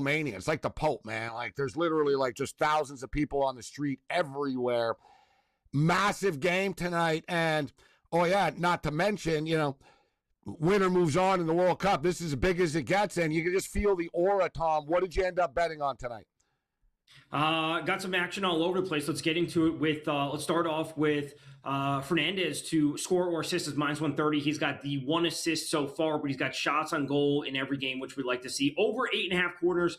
mania. It's like the Pope, man. Like there's literally like just thousands of people on the street everywhere. Massive game tonight. And, oh yeah, not to mention, winner moves on in the World Cup. This is as big as it gets, and you can just feel the aura, Tom. What did you end up betting on tonight? Got some action all over the place. Let's get into it with, let's start off with Fernandez to score or assist is -130. He's got the 1 assist so far, but he's got shots on goal in every game, which we like to see. Over 8.5 quarters,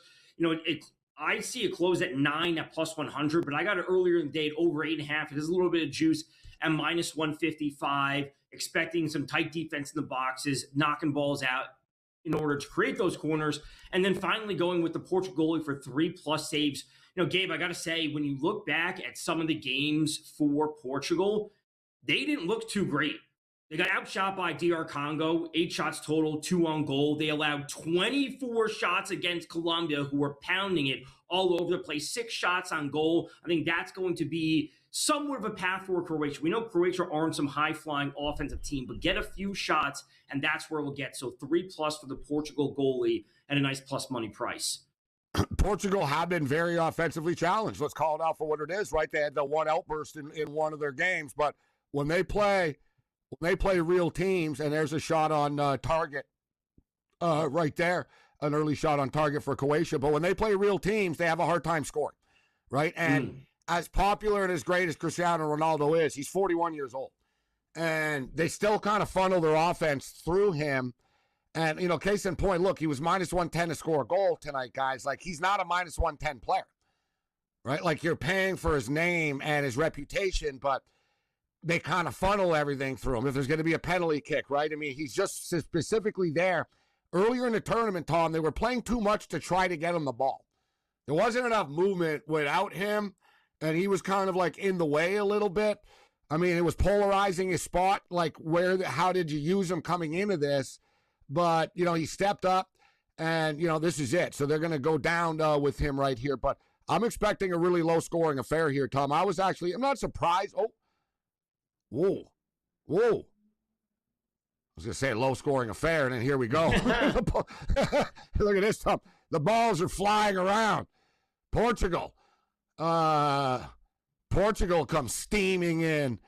I see it close at 9 at +100, but I got it earlier in the day at over 8.5. It is a little bit of juice at -155, expecting some tight defense in the boxes, knocking balls out in order to create those corners. And then finally going with the Portugal goalie for 3+ saves. Gabe, I got to say, when you look back at some of the games for Portugal, they didn't look too great. They got outshot by DR Congo, 8 shots total, 2 on goal. They allowed 24 shots against Colombia, who were pounding it all over the place. 6 shots on goal. I think that's going to be somewhat of a path for Croatia. We know Croatia aren't some high-flying offensive team, but get a few shots, and that's where we'll get. So 3+ for the Portugal goalie at a nice plus money price. Portugal have been very offensively challenged. Let's call it out for what it is, right? They had the one outburst in one of their games, but when they play real teams, and there's a shot on target right there, an early shot on target for Croatia, but when they play real teams, they have a hard time scoring, right? And as popular and as great as Cristiano Ronaldo is, he's 41 years old, and they still kind of funnel their offense through him. And, case in point, look, he was -110 to score a goal tonight, guys. Like, he's not a -110 player, right? Like, you're paying for his name and his reputation, but they kind of funnel everything through him. If there's going to be a penalty kick, right? I mean, he's just specifically there. Earlier in the tournament, Tom, they were playing too much to try to get him the ball. There wasn't enough movement without him, and he was kind of like in the way a little bit. I mean, it was polarizing his spot, like how did you use him coming into this? But, he stepped up, and, this is it. So they're going to go down with him right here. But I'm expecting a really low-scoring affair here, Tom. I'm not surprised. Oh, whoa. I was going to say a low-scoring affair, and then here we go. Look at this, Tom. The balls are flying around. Portugal comes steaming in.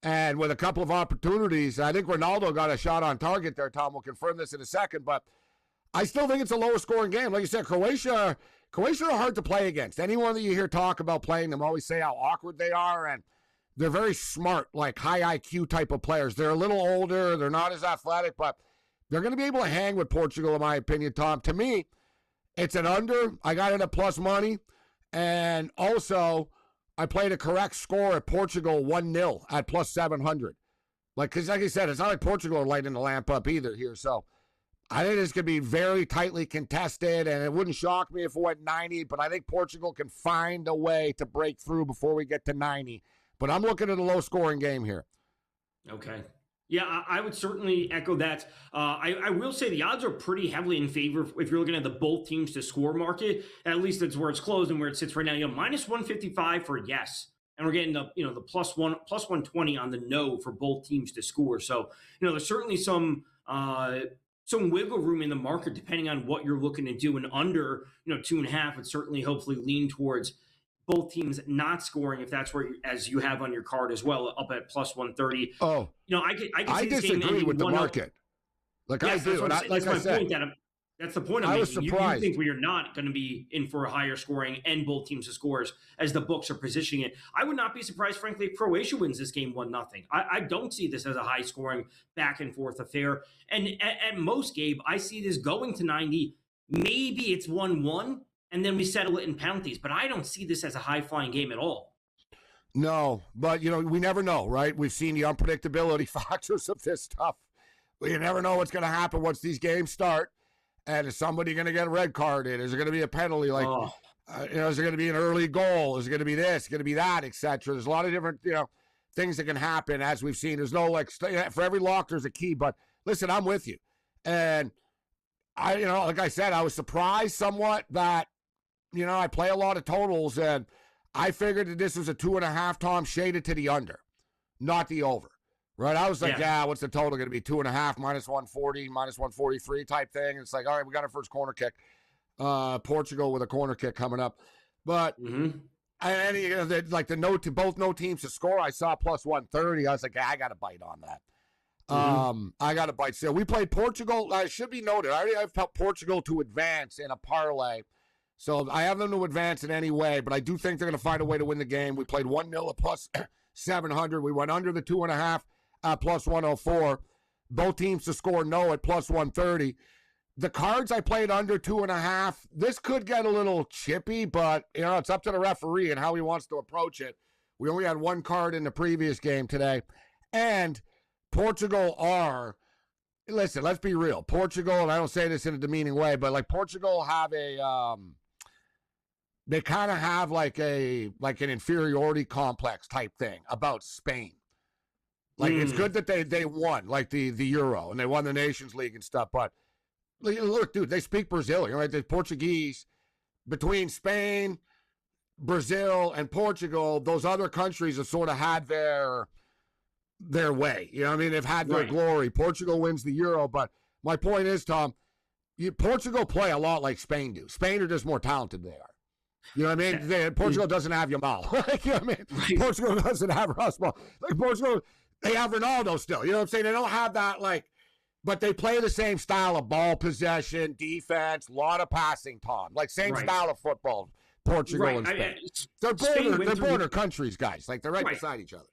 And with a couple of opportunities, I think Ronaldo got a shot on target there, Tom. We'll confirm this in a second. But I still think it's a lower scoring game. Like you said, Croatia are hard to play against. Anyone that you hear talk about playing them always say how awkward they are. And they're very smart, like high IQ type of players. They're a little older. They're not as athletic, but they're going to be able to hang with Portugal, in my opinion, Tom. To me, it's an under. I got it at plus money. And also, I played a correct score at Portugal 1-0 at plus 700. Because like I said, it's not like Portugal are lighting the lamp up either here. So I think it's going to be very tightly contested, and it wouldn't shock me if it went 90, but I think Portugal can find a way to break through before we get to 90. But I'm looking at a low-scoring game here. Okay. Yeah, I would certainly echo that. I will say the odds are pretty heavily in favor if you're looking at the both teams to score market. At least that's where it's closed and where it sits right now. -155 for yes, and we're getting the plus 120 on the no for both teams to score. So there's certainly some wiggle room in the market depending on what you're looking to do. And under 2.5 would certainly hopefully lean towards both teams not scoring, if that's where, as you have on your card as well, up at plus 130. Oh, I disagree with the market. Like I do. That's my point. That's the point I'm making. I was surprised. You think we are not going to be in for a higher scoring and both teams to scores as the books are positioning it. I would not be surprised, frankly, if Croatia wins this game 1-0. I don't see this as a high scoring back and forth affair. And at most, Gabe, I see this going to 90. Maybe it's 1-1. And then we settle it in penalties. But I don't see this as a high-flying game at all. No, but, we never know, right? We've seen the unpredictability factors of this stuff. You never know what's going to happen once these games start. And is somebody going to get a red carded? Is there going to be a penalty? Is there going to be an early goal? Is it going to be this? Going to be that, etc.? There's a lot of different, things that can happen, as we've seen. There's no, for every lock, there's a key. But, listen, I'm with you. And, like I said, I was surprised somewhat that, I play a lot of totals, and I figured that this was a 2.5, Tom, shaded to the under, not the over, right? I was like, what's the total going to be? 2.5, -140, -143 type thing. It's like, all right, we got our first corner kick. Portugal with a corner kick coming up. But both no teams to score. I saw plus 130. I was like, I got to bite on that. I got to bite. So we played Portugal. Should be noted, I've helped Portugal to advance in a parlay. So I have them to advance in any way, but I do think they're going to find a way to win the game. We played 1-0 at plus 700. We went under the 2.5 at plus 104. Both teams to score no at plus 130. The cards I played under 2.5. This could get a little chippy, but it's up to the referee and how he wants to approach it. We only had one card in the previous game today, and Portugal listen, let's be real. Portugal, and I don't say this in a demeaning way, but like Portugal have they kind of have like an inferiority complex type thing about Spain. Like it's good that they won like the Euro and they won the Nations League and stuff, but look, dude, they speak Brazilian, right? The Portuguese, between Spain, Brazil, and Portugal, those other countries have sort of had their way. You know what I mean? They've had their glory. Portugal wins the Euro, but my point is, Tom, Portugal play a lot like Spain do. Spain are just more talented than they are. You know what I mean? Portugal doesn't have Yamal. You know what I mean? Right. Portugal doesn't have Rasmus. Like Portugal, they have Ronaldo still. You know what I'm saying? They don't have that, but they play the same style of ball possession, defense, a lot of passing, Tom. Like same style of football, Portugal and Spain. They're border countries, guys. Like they're right beside each other.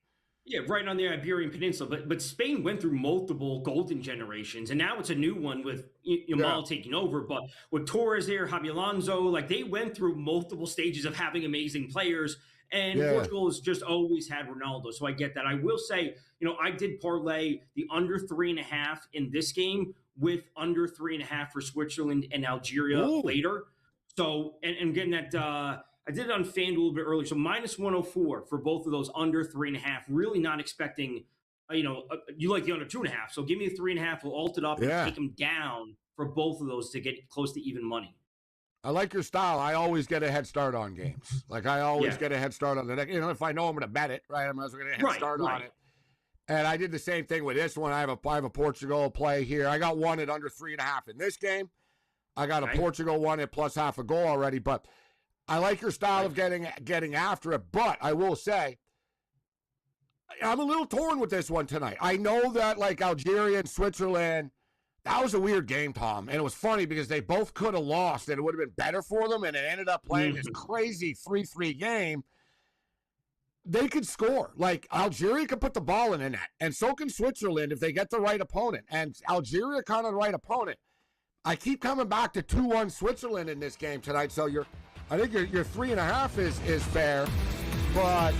Yeah, right on the Iberian Peninsula. But Spain went through multiple golden generations, and now it's a new one with Yamal taking over. But with Torres there, Javi Alonso, they went through multiple stages of having amazing players, and Portugal has just always had Ronaldo. So I get that. I will say, I did parlay the under 3.5 in this game with under 3.5 for Switzerland and Algeria later. So, and getting that... I did it on FanDuel a little bit earlier, so minus 104 for both of those under 3.5. Really not expecting, you like the under 2.5. So give me the 3.5. We'll alt it up and take them down for both of those to get close to even money. I like your style. I always get a head start on games. Like I always get a head start on the next. If I know I'm going to bet it, right? I'm going to get a head start on it. And I did the same thing with this one. I have a Portugal play here. I got one at under 3.5 in this game. I got a Portugal one at plus half a goal already, but. I like your style of getting after it, but I will say I'm a little torn with this one tonight. I know that Algeria and Switzerland, that was a weird game, Tom, and it was funny because they both could have lost and it would have been better for them, and it ended up playing this crazy 3-3 game. They could score. Algeria could put the ball in the net, and so can Switzerland if they get the right opponent, and Algeria kind of the right opponent. I keep coming back to 2-1 Switzerland in this game tonight, so I think your 3.5 is fair, but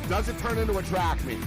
does it turn into a track meet?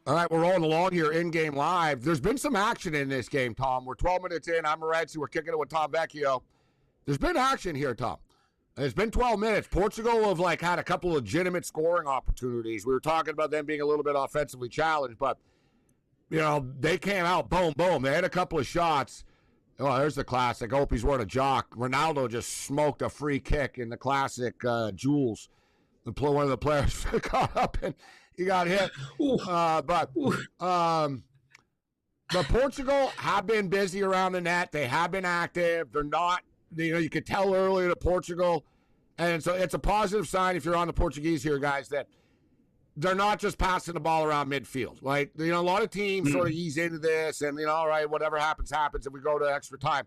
All right, we're rolling along here in-game live. There's been some action in this game, Tom. We're 12 minutes in. I'm Morency. We're kicking it with Tom Vecchio. There's been action here, Tom. It's been 12 minutes. Portugal have had a couple legitimate scoring opportunities. We were talking about them being a little bit offensively challenged, but they came out, boom, boom. They had a couple of shots. Oh, there's the classic. I hope he's wearing a jock. Ronaldo just smoked a free kick in the classic Jules. One of the players got up and he got hit. But Portugal have been busy around the net. They have been active. They're not, you could tell earlier that Portugal, and so it's a positive sign if you're on the Portuguese here, guys, that they're not just passing the ball around midfield, right? A lot of teams sort of ease into this and, all right, whatever happens, happens if we go to extra time.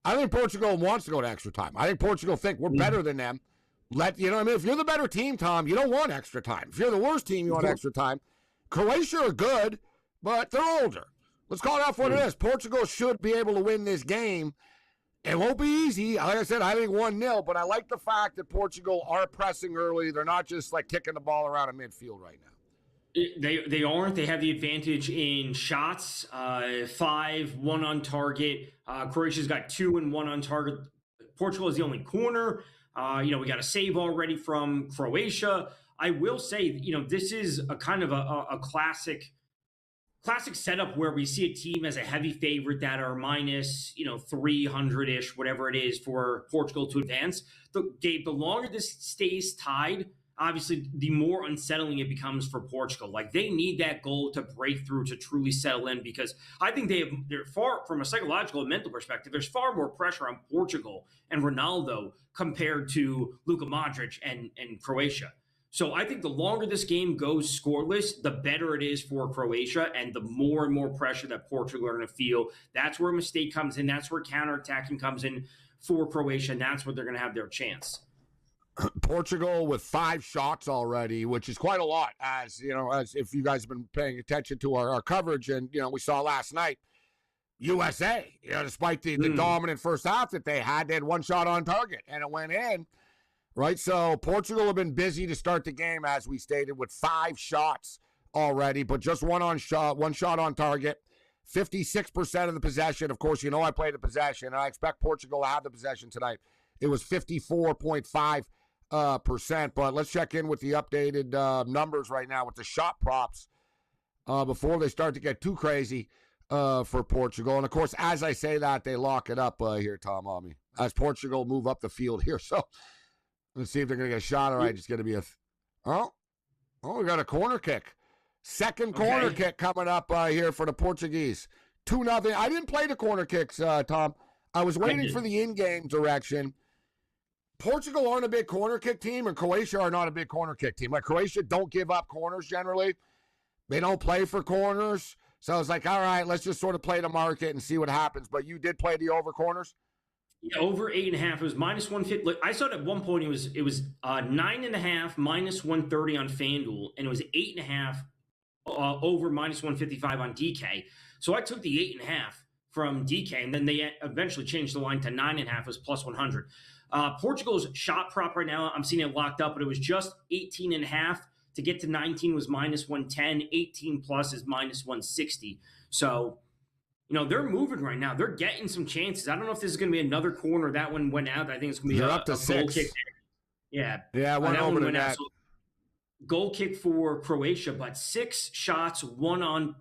I think Portugal wants to go to extra time. I think Portugal think we're better than them. If you're the better team, Tom, you don't want extra time. If you're the worst team, you want extra time. Croatia are good, but they're older. Let's call it out for what it is. Portugal should be able to win this game. It won't be easy. Like I said, I think 1-0, but I like the fact that Portugal are pressing early. They're not just kicking the ball around in midfield right now. They aren't. They have the advantage in shots, 5, 1 on target. Croatia's got 2 and 1 on target. Portugal is the only corner. We got a save already from Croatia. I will say, this is a kind of a classic setup where we see a team as a heavy favorite that are minus, 300-ish, whatever it is, for Portugal to advance. Gabe, the longer this stays tied, obviously, the more unsettling it becomes for Portugal. They need that goal to break through to truly settle in, because I think they're far, from a psychological and mental perspective, there's far more pressure on Portugal and Ronaldo compared to Luka Modric and Croatia. So I think the longer this game goes scoreless, the better it is for Croatia, and the more and more pressure that Portugal are going to feel. That's where a mistake comes in. That's where counterattacking comes in for Croatia, and that's where they're going to have their chance. Portugal with 5 shots already, which is quite a lot, as if you guys have been paying attention to our coverage. And, we saw last night, USA, despite the dominant first half that they had 1 shot on target, and it went in, right? So Portugal have been busy to start the game, as we stated, with 5 shots already, but just one shot on target, 56% of the possession. Of course, I played the possession, and I expect Portugal to have the possession tonight. It was 54.5%, but let's check in with the updated numbers right now with the shot props before they start to get too crazy for Portugal. And of course, as I say that, they lock it up here, Tom, on me, as Portugal move up the field here. So let's see if they're going to get a shot. All right, it's going to be we got a corner kick. Second corner kick coming up here for the Portuguese. 2-0. I didn't play the corner kicks, Tom. I was waiting for the in-game direction. Portugal aren't a big corner kick team, and Croatia are not a big corner kick team. Croatia don't give up corners generally. They don't play for corners. So I was all right, let's just sort of play the market and see what happens. But you did play the over corners? Yeah, over 8.5. It was minus 150. I saw it at one point. It was 9.5 minus 130 on FanDuel, and it was 8.5 over minus 155 on DK. So I took the 8.5 from DK, and then they eventually changed the line to 9.5 as plus 100. Portugal's shot prop right now, I'm seeing it locked up, but it was just 18.5. To get to 19 was minus 110. 18 plus is minus 160. So, they're moving right now. They're getting some chances. I don't know if this is going to be another corner. That one went out. I think it's going to be up to a 6. goal kick. Yeah. Yeah, one over the net. So, goal kick for Croatia, but 6 shots, one on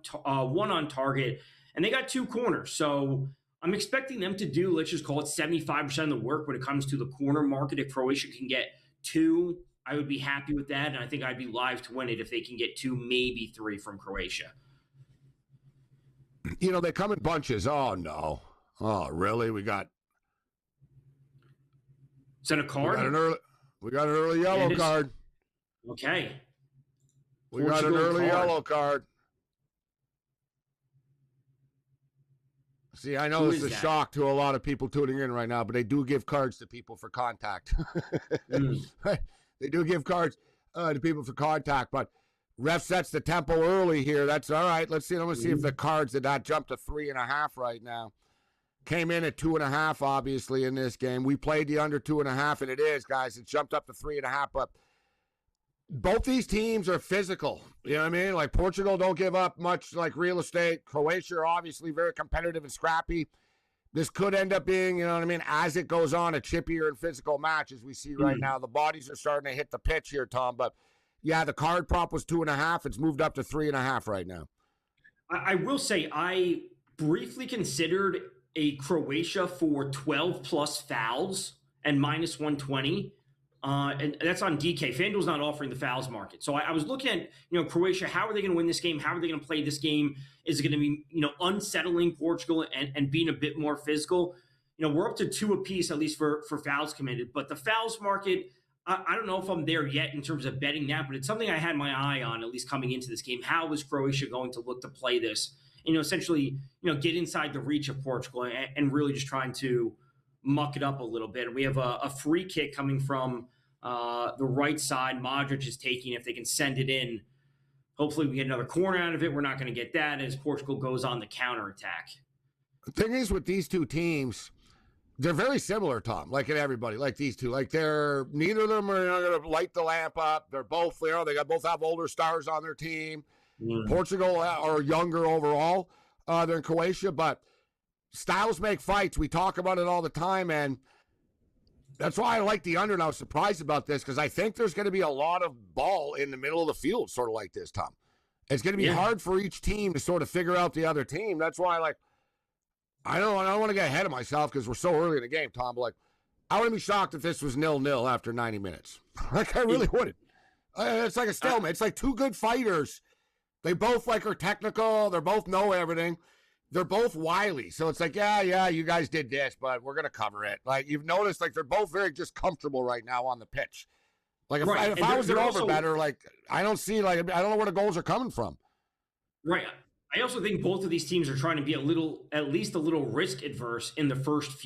target, and they got 2 corners. So I'm expecting them to do, let's just call it 75% of the work when it comes to the corner market. If Croatia can get 2, I would be happy with that, and I think I'd be live to win it if they can get 2, maybe 3 from Croatia. They come in bunches. Oh, no. Oh, really? We got... Is that a card? We got an early yellow card. Okay. We got an early yellow card. See, I know this is a shock to a lot of people tuning in right now, but they do give cards to people for contact. They do give cards to people for contact, but ref sets the tempo early here. That's all right. Let's see. I'm going to see if the cards did not jump to 3.5 right now. Came in at 2.5, obviously, in this game. We played the under 2.5, and it is, guys. It jumped up to 3.5, but both these teams are physical. You know what I mean? Like Portugal don't give up much like real estate. Croatia are obviously very competitive and scrappy. This could end up being, you know what I mean, as it goes on, a chippier and physical match as we see right now. The bodies are starting to hit the pitch here, Tom. But, yeah, the card prop was 2.5. It's moved up to 3.5 right now. I will say I briefly considered a Croatia for 12-plus fouls and minus 120. And that's on DK. FanDuel's not offering the fouls market. So I was looking at, Croatia, how are they going to win this game? How are they going to play this game? Is it going to be, unsettling Portugal and being a bit more physical? We're up to 2 apiece, at least for fouls committed. But the fouls market, I don't know if I'm there yet in terms of betting that, but it's something I had my eye on, at least coming into this game. How is Croatia going to look to play this? Essentially, get inside the reach of Portugal and really just trying to muck it up a little bit. And we have a free kick coming from the right side. Modric is taking, if they can send it in. Hopefully we get another corner out of it. We're not going to get that as Portugal goes on the counterattack. The thing is with these two teams, they're very similar, Tom, like in everybody, like these two. Like neither of them are going to light the lamp up. They're both, they both have older stars on their team. Portugal are younger overall than Croatia, but styles make fights. We talk about it all the time, and that's why I like the under, and I was surprised about this because I think there's going to be a lot of ball in the middle of the field, sort of like this, Tom. It's going to be hard for each team to sort of figure out the other team. That's why, I don't want to get ahead of myself because we're so early in the game, Tom, but, I wouldn't be shocked if this was 0-0 after 90 minutes. I really wouldn't. It's like a stalemate. It's like two good fighters. They both, are technical. They both know everything. They're both wily. So it's like, yeah, you guys did this, but we're going to cover it. You've noticed, they're both very just comfortable right now on the pitch. If I was an over-better, I don't see, I don't know where the goals are coming from. Right. I also think both of these teams are trying to be at least a little risk adverse in the first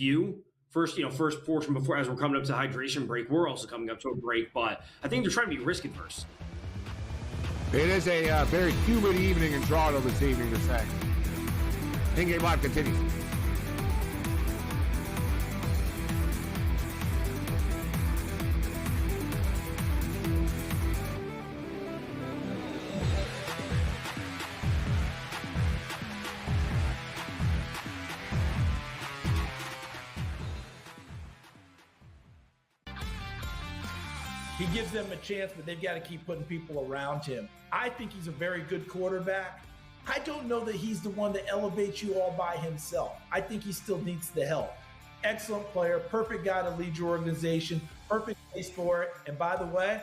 portion before, as we're coming up to hydration break. We're also coming up to a break, but I think they're trying to be risk adverse. It is a very humid evening in Toronto this evening, to say. In-game live continues. He gives them a chance, but they've got to keep putting people around him. I think he's a very good quarterback. I don't know that he's the one that elevates you all by himself. I think he still needs the help. Excellent player, perfect guy to lead your organization, perfect place for it. And by the way,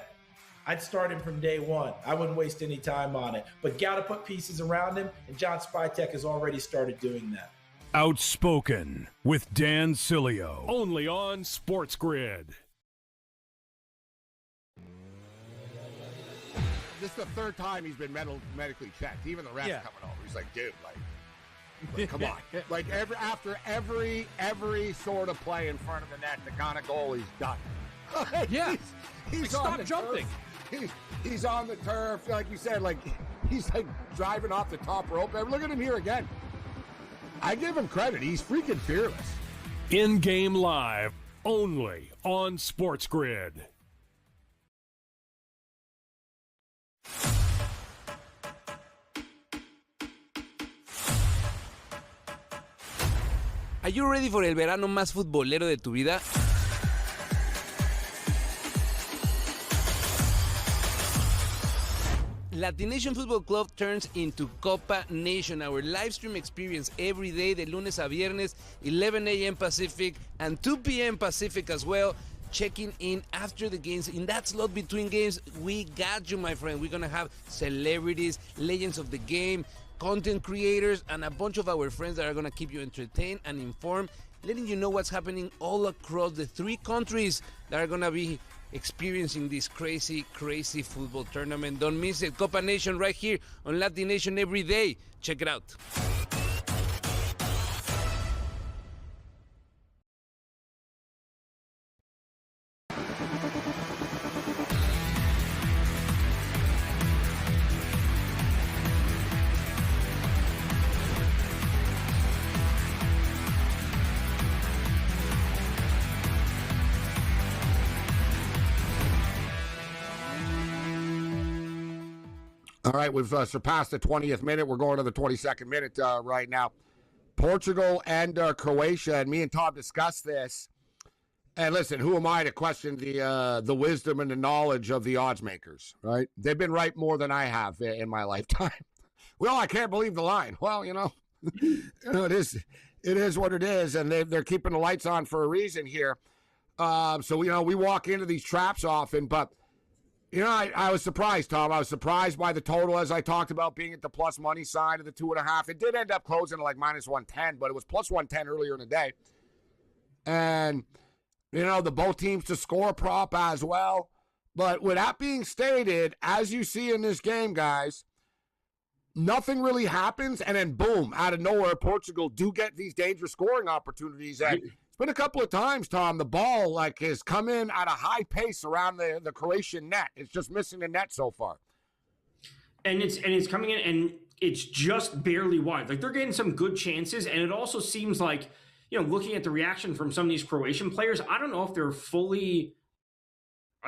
I'd start him from day one. I wouldn't waste any time on it. But got to put pieces around him, and John Spytek has already started doing that. Outspoken with Dan Cilio, only on SportsGrid. This is the third time he's been medically checked. Even the ref's coming over. He's like, dude, come on. After every sort of play in front of the net, the kind of goal he's done. He's stop jumping. He's on the turf, like you said, he's driving off the top rope. Look at him here again. I give him credit. He's freaking fearless. In-game live, only on SportsGrid. Are you ready for el verano más futbolero de tu vida? Latination Football Club turns into Copa Nation, our live stream experience every day, de lunes a viernes, 11 a.m. Pacific and 2 p.m. Pacific as well. Checking in after the games. In that slot between games, we got you, my friend. We're going to have celebrities, legends of the game, content creators, and a bunch of our friends that are going to keep you entertained and informed, letting you know what's happening all across the 3 countries that are going to be experiencing this crazy football tournament. Don't miss it. Copa Nation right here on Latin Nation every day. Check it out. All right, we've surpassed the 20th minute. We're going to the 22nd minute right now. Portugal and Croatia, and me and Tom discussed this. And listen, who am I to question the wisdom and the knowledge of the odds makers, right? They've been right more than I have in my lifetime. Well, I can't believe the line. Well, it is what it is, and they're keeping the lights on for a reason here. So we walk into these traps often, but I was surprised, Tom. I was surprised by the total, as I talked about, being at the plus money side of the 2.5. It did end up closing at like minus 110, but it was plus 110 earlier in the day. And, the both teams to score prop as well. But with that being stated, as you see in this game, guys, nothing really happens. And then, boom, out of nowhere, Portugal do get these dangerous scoring opportunities. And it's been a couple of times, Tom, the ball has come in at a high pace around the Croatian net. It's just missing the net so far. And it's coming in and it's just barely wide. Like, they're getting some good chances, and it also seems like, looking at the reaction from some of these Croatian players, I don't know if are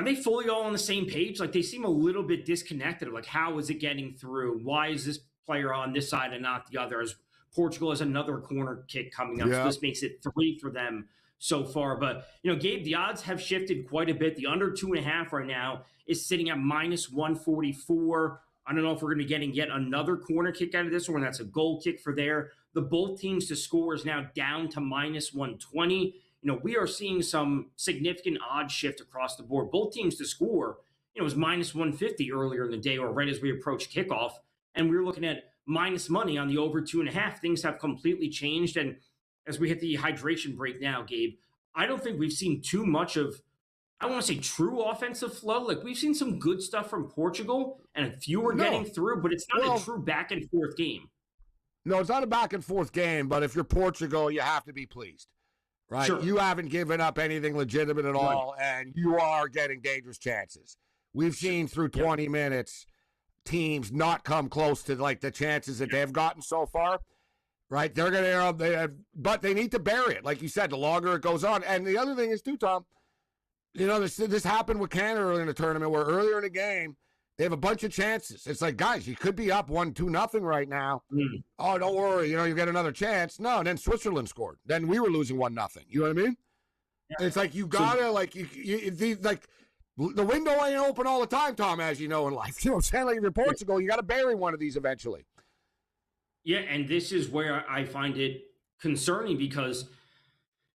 they fully all on the same page? Like, they seem a little bit disconnected. Like, how is it getting through? Why is this player on this side and not the other? As Portugal has another corner kick coming up. Yeah. So this makes it 3 for them so far. But, Gabe, the odds have shifted quite a bit. The under 2.5 right now is sitting at minus 144. I don't know if we're going to be getting yet another corner kick out of this one. That's a goal kick for there. The both teams to score is now down to minus 120. We are seeing some significant odds shift across the board. Both teams to score, it was minus 150 earlier in the day, or right as we approached kickoff. And we were looking at minus money on the over 2.5. Things have completely changed. And as we hit the hydration break now, Gabe, I don't think we've seen too much of, I want to say, true offensive flow. Like, we've seen some good stuff from Portugal, and a few are getting through, but it's not a true back and forth game. No, it's not a back and forth game, but if you're Portugal, you have to be pleased, right? Sure. You haven't given up anything legitimate at all, and you are getting dangerous chances. We've seen through 20 minutes teams not come close to like the chances that they've gotten so far, right? They're going to, but they need to bury it. Like you said, the longer it goes on. And the other thing is too, Tom, this happened with Canada earlier in the tournament, where earlier in the game, they have a bunch of chances. It's like, guys, you could be up 1-2-0 right now. Oh, don't worry, you get another chance. No, and then Switzerland scored. Then we were losing 1-0. You know what I mean? Yeah. It's like you gotta the window ain't open all the time, Tom, as you know in life. You know what I'm saying? Like, if you're Portugal, you got to bury one of these eventually. Yeah, and this is where I find it concerning because,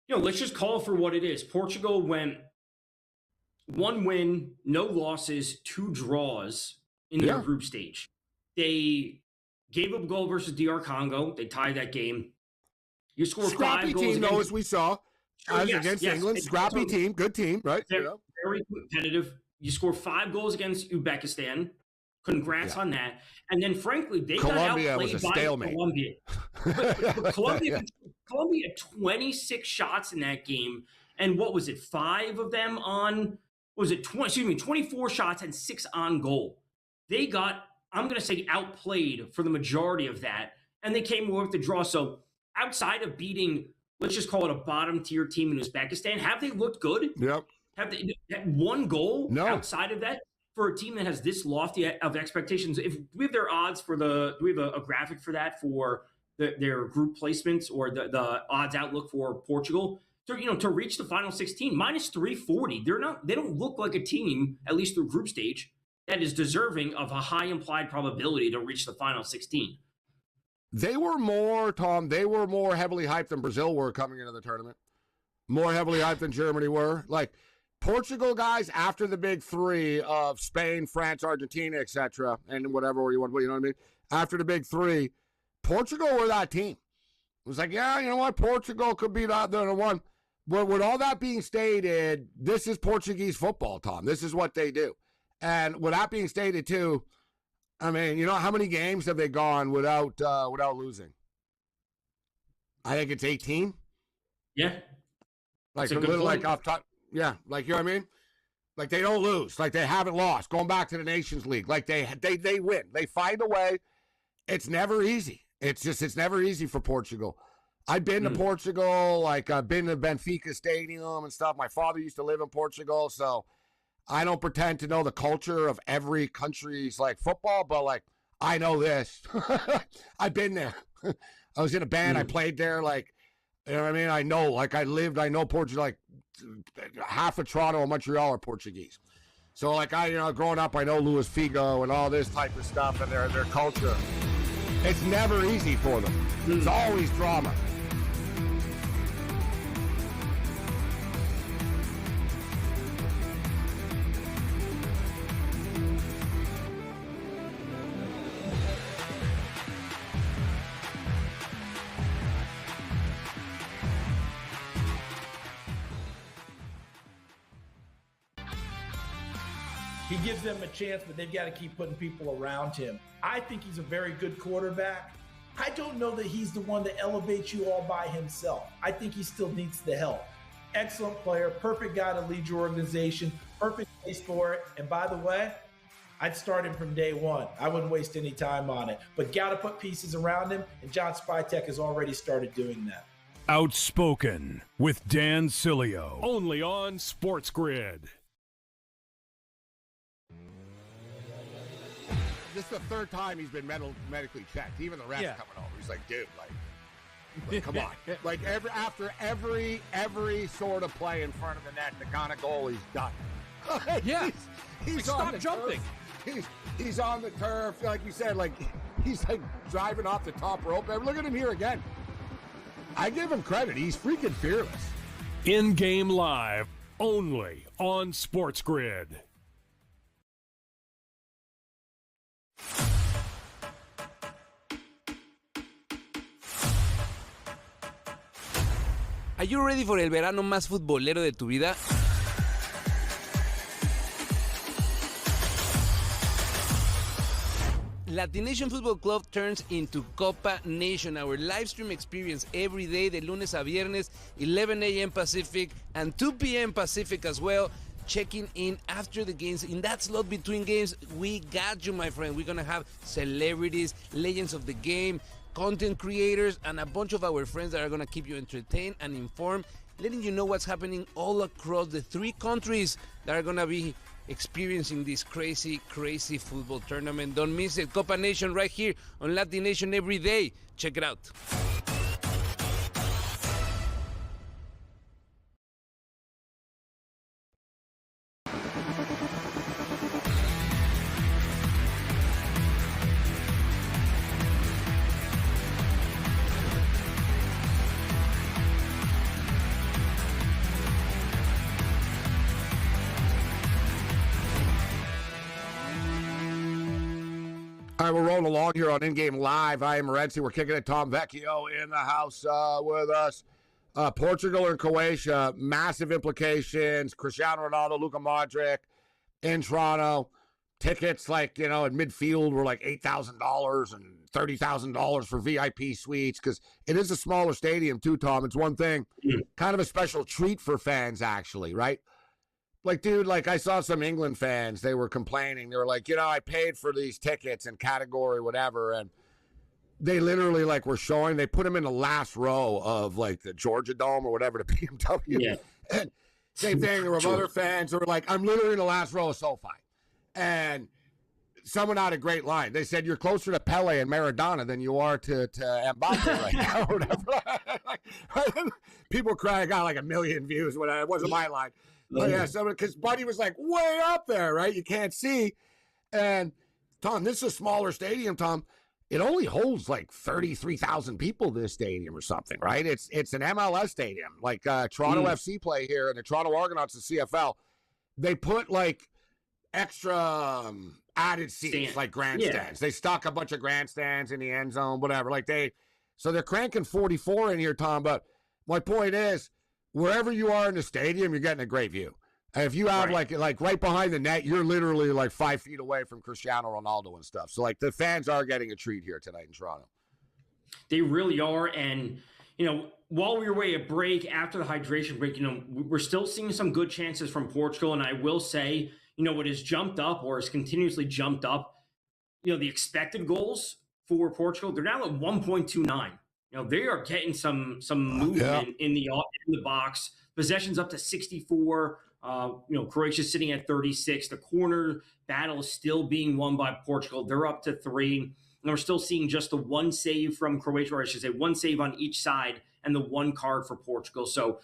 let's just call it for what it is. Portugal went 1 win, no losses, 2 draws in their group stage. They gave up a goal versus DR Congo. They tied that game. You score scrappy 5 goals team, as we saw. Against England. Scrappy team, good team, right? Very competitive. You score 5 goals against Uzbekistan. Congrats on that. And then, frankly, they Colombia got outplayed was a stalemate. But Colombia had 26 shots in that game. And what was it? 5 of them on, 24 shots and 6 on goal. They got, I'm going to say, outplayed for the majority of that. And they came away with the draw. So outside of beating, let's just call it a bottom tier team in Uzbekistan, have they looked good? Yep. Have they had 1 goal outside of that for a team that has this lofty of expectations? If we have their odds do we have a graphic for that for their group placements or the odds outlook for Portugal? To reach the final 16, minus 340. They don't look like a team, at least through group stage, that is deserving of a high implied probability to reach the final 16. They were more, Tom, heavily hyped than Brazil were coming into the tournament. More heavily hyped than Germany were. Like, Portugal, guys, after the big 3 of Spain, France, Argentina, etc., and whatever you want, you know what I mean? After the big 3, Portugal were that team. It was like, yeah, you know what? Portugal could be the one. But with all that being stated, this is Portuguese football, Tom. This is what they do. And with that being stated, too, I mean, how many games have they gone without losing? I think it's 18. Yeah. Like a little like off top. Yeah, like, you know what I mean? Like, they don't lose. Like, they haven't lost. Going back to the Nations League. Like, they win. They find a way. It's never easy. It's never easy for Portugal. I've been to Portugal. Like, I've been to Benfica Stadium and stuff. My father used to live in Portugal, so I don't pretend to know the culture of every country's like football, but like I know this. I've been there. I was in a band. I played there. Like, you know what I mean? I know, like I know Portugal, like half of Toronto and Montreal are Portuguese. So like growing up, I know Luis Figo and all this type of stuff and their culture. It's never easy for them. It's always drama. He gives them a chance, but they've got to keep putting people around him. I think he's a very good quarterback. I don't know that he's the one that elevates you all by himself. I think he still needs the help. Excellent player, perfect guy to lead your organization, perfect place for it. And by the way, I'd start him from day one. I wouldn't waste any time on it. But got to put pieces around him, and John Spytek has already started doing that. Outspoken with Dan Cilio, only on SportsGrid. This is the third time he's been medically checked. Even the refs coming over. He's like, dude, like come on. Like after every sort of play in front of the net, the kind of goal he's done. He's stop jumping. He's on the turf, like you said, like he's like driving off the top rope. Look at him here again. I give him credit. He's freaking fearless. In-game live, only on SportsGrid. Are you ready for el verano más futbolero de tu vida? Latination Football Club turns into Copa Nation, our live stream experience every day, de lunes a viernes, 11 a.m. Pacific and 2 p.m. Pacific as well. Checking in after the games. In that slot between games, we got you, my friend. We're going to have celebrities, legends of the game, content creators, and a bunch of our friends that are going to keep you entertained and informed, letting you know what's happening all across the 3 countries that are going to be experiencing this crazy, crazy football tournament. Don't miss it. Copa Nation right here on Latin Nation every day. Check it out. All right, we're rolling along here on In-Game Live. I am Morency. We're kicking it. Tom Vecchio in the house with us. Portugal and Croatia, massive implications. Cristiano Ronaldo, Luka Modric in Toronto. Tickets, like, in midfield were like $8,000 and $30,000 for VIP suites because it is a smaller stadium too, Tom. It's one thing. Kind of a special treat for fans, actually, right? Like, dude, like I saw some England fans, they were complaining. They were like, I paid for these tickets in category whatever, and they literally like were showing, they put them in the last row of like the Georgia Dome or whatever, the BMW. Yeah. And same thing, there were other fans who were like, I'm literally in the last row of SoFi. And someone had a great line. They said, you're closer to Pele and Maradona than you are to Mbappe right now or whatever. People crying, got like 1 million views. It wasn't my line. But yeah, because Buddy was like way up there, right? You can't see. And Tom, this is a smaller stadium, Tom. It only holds like 33,000 people, this stadium or something, right? It's an MLS stadium. Like Toronto FC play here and the Toronto Argonauts, the CFL. They put like extra added seats, like grandstands. Yeah. They stuck a bunch of grandstands in the end zone, whatever. So they're cranking 44 in here, Tom. But my point is, wherever you are in the stadium, you're getting a great view. And if you have like right behind the net, you're literally like 5 feet away from Cristiano Ronaldo and stuff. So like the fans are getting a treat here tonight in Toronto. They really are. And, while we were away a break after the hydration break, we're still seeing some good chances from Portugal. And I will say, what has jumped up or has continuously jumped up, the expected goals for Portugal, they're now at 1.29. They are getting some movement in the box. Possessions up to 64 Croatia's sitting at 36. The corner battle is still being won by Portugal. They're up to 3. And we're still seeing just the one save from Croatia, or I should say one save on each side and the one card for Portugal. So,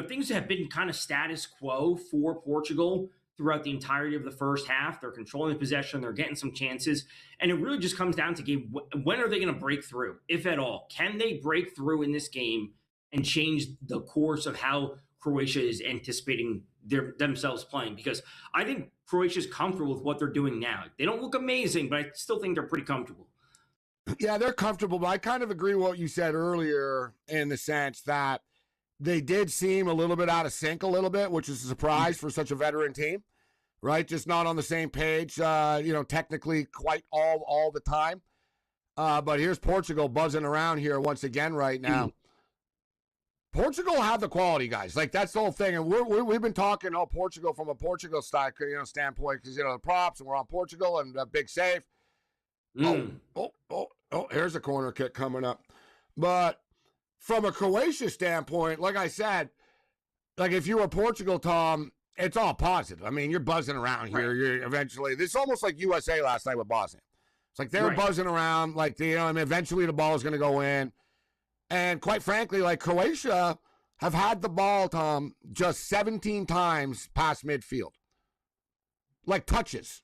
things have been kind of status quo for Portugal throughout the entirety of the first half. They're controlling the possession. They're getting some chances. And it really just comes down to, Gabe, when are they going to break through, if at all? Can they break through in this game and change the course of how Croatia is anticipating themselves playing? Because I think Croatia's comfortable with what they're doing now. They don't look amazing, but I still think they're pretty comfortable. Yeah, they're comfortable, but I kind of agree with what you said earlier in the sense that they did seem a little bit out of sync a little bit, which is a surprise for such a veteran team, right? Just not on the same page, technically quite all the time. But here's Portugal buzzing around here once again right now. Portugal have the quality, guys. Like, that's the whole thing. And we've been talking Portugal from a Portugal style, standpoint, because, the props, and we're on Portugal and a big save. Here's a corner kick coming up. But from a Croatia standpoint, like I said, like if you were Portugal, Tom, it's all positive. I mean, you're buzzing around here. Right. You're eventually, this is almost like USA last night with Bosnia. It's like they were buzzing around, like, eventually the ball is going to go in. And quite frankly, like, Croatia have had the ball, Tom, just 17 times past midfield. Like touches.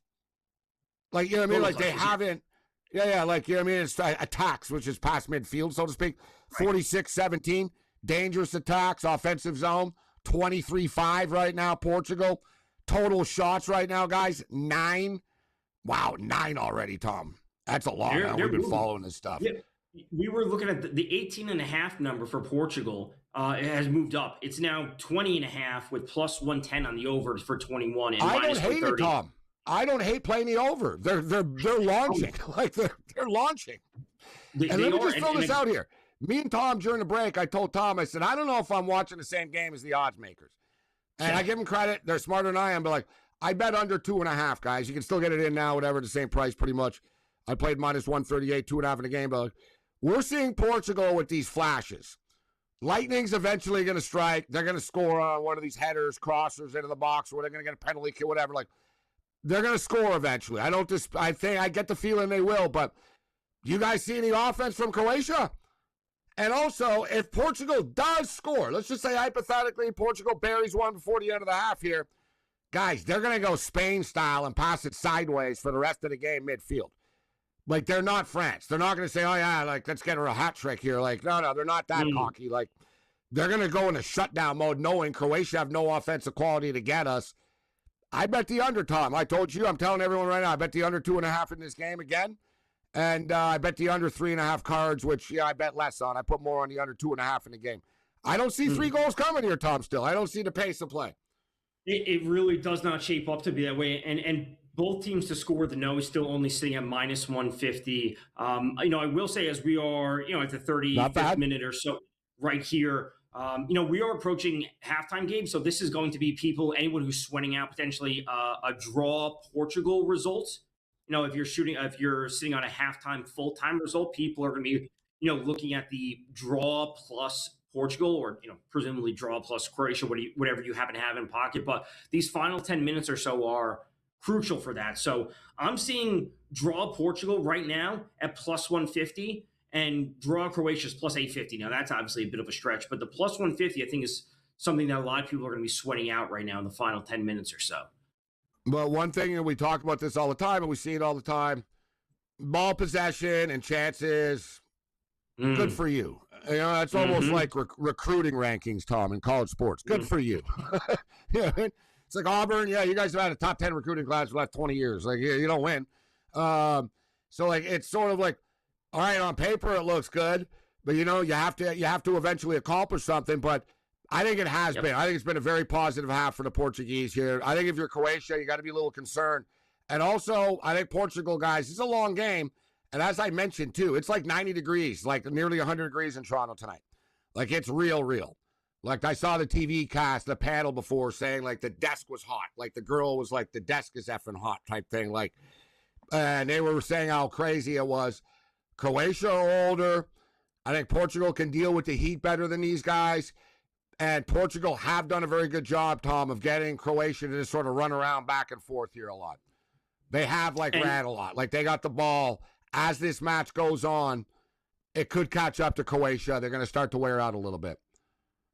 Like, you know what I mean? Like, they haven't. Yeah, like, you know what I mean? It's attacks, which is past midfield, so to speak. 46-17, dangerous attacks, offensive zone, 23-5 right now, Portugal. Total shots right now, guys, 9. Wow, 9 already, Tom. That's a lot. We've been following this stuff. Yeah, we were looking at the 18.5 number for Portugal. It has moved up. It's now 20.5 with plus 110 on the overs for 21 and I minus don't hate 130. it, Tom. I don't hate playing the over. They're launching. Like, they're launching. And let me just throw this out here. Me and Tom, during the break, I told Tom, I said, I don't know if I'm watching the same game as the odds makers. And I give them credit. They're smarter than I am. But, like, I bet under 2.5, guys. You can still get it in now, whatever, the same price pretty much. I played minus 138, 2.5 in the game. But we're seeing Portugal with these flashes. Lightning's eventually going to strike. They're going to score on one of these headers, crossers into the box, or they're going to get a penalty kick, whatever. Like, they're going to score eventually. I think I get the feeling they will. But you guys see any offense from Croatia? And also, if Portugal does score, let's just say hypothetically Portugal buries one before the end of the half here, guys, they're going to go Spain style and pass it sideways for the rest of the game midfield. Like, they're not France. They're not going to say, oh, yeah, like, let's get her a hat trick here. Like, no, they're not that cocky. Like, they're going to go into shutdown mode knowing Croatia have no offensive quality to get us. I bet the under, Tom. I told you, I'm telling everyone right now, I bet the under 2.5 in this game again. And I bet the under 3.5 cards, which, I bet less on. I put more on the under 2.5 in the game. I don't see 3 goals coming here, Tom, still. I don't see the pace of play. It really does not shape up to be that way. And both teams to score the no is still only sitting at minus 150. I will say, as we are, at the 35th minute or so right here, we are approaching halftime game. So this is going to be anyone who's sweating out potentially a draw Portugal result. If you're sitting on a halftime full-time result, people are going to be, looking at the draw plus Portugal or, presumably draw plus Croatia, whatever you happen to have in pocket. But these final 10 minutes or so are crucial for that. So I'm seeing draw Portugal right now at plus 150 and draw Croatia's plus 850. Now, that's obviously a bit of a stretch, but the plus 150, I think, is something that a lot of people are going to be sweating out right now in the final 10 minutes or so. But one thing, and we talk about this all the time, and we see it all the time, ball possession and chances, good for you. That's almost like recruiting rankings, Tom, in college sports. Good for you. It's like Auburn. Yeah, you guys have had a top 10 recruiting class for the last 20 years. Like, you don't win. So, like, it's sort of like, all right, on paper it looks good, but, you have to eventually accomplish something. But I think it has been. I think it's been a very positive half for the Portuguese here. I think if you're Croatia, you got to be a little concerned. And also, I think Portugal, guys, it's a long game. And as I mentioned, too, it's like 90 degrees, like nearly 100 degrees in Toronto tonight. Like, it's real. Like, I saw the TV cast, the panel before saying, like, the desk was hot. Like, the girl was like, the desk is effing hot type thing. Like, and they were saying how crazy it was. Croatia are older. I think Portugal can deal with the heat better than these guys. And Portugal have done a very good job, Tom, of getting Croatia to just sort of run around back and forth here a lot. They have, ran a lot. Like, they got the ball. As this match goes on, it could catch up to Croatia. They're going to start to wear out a little bit.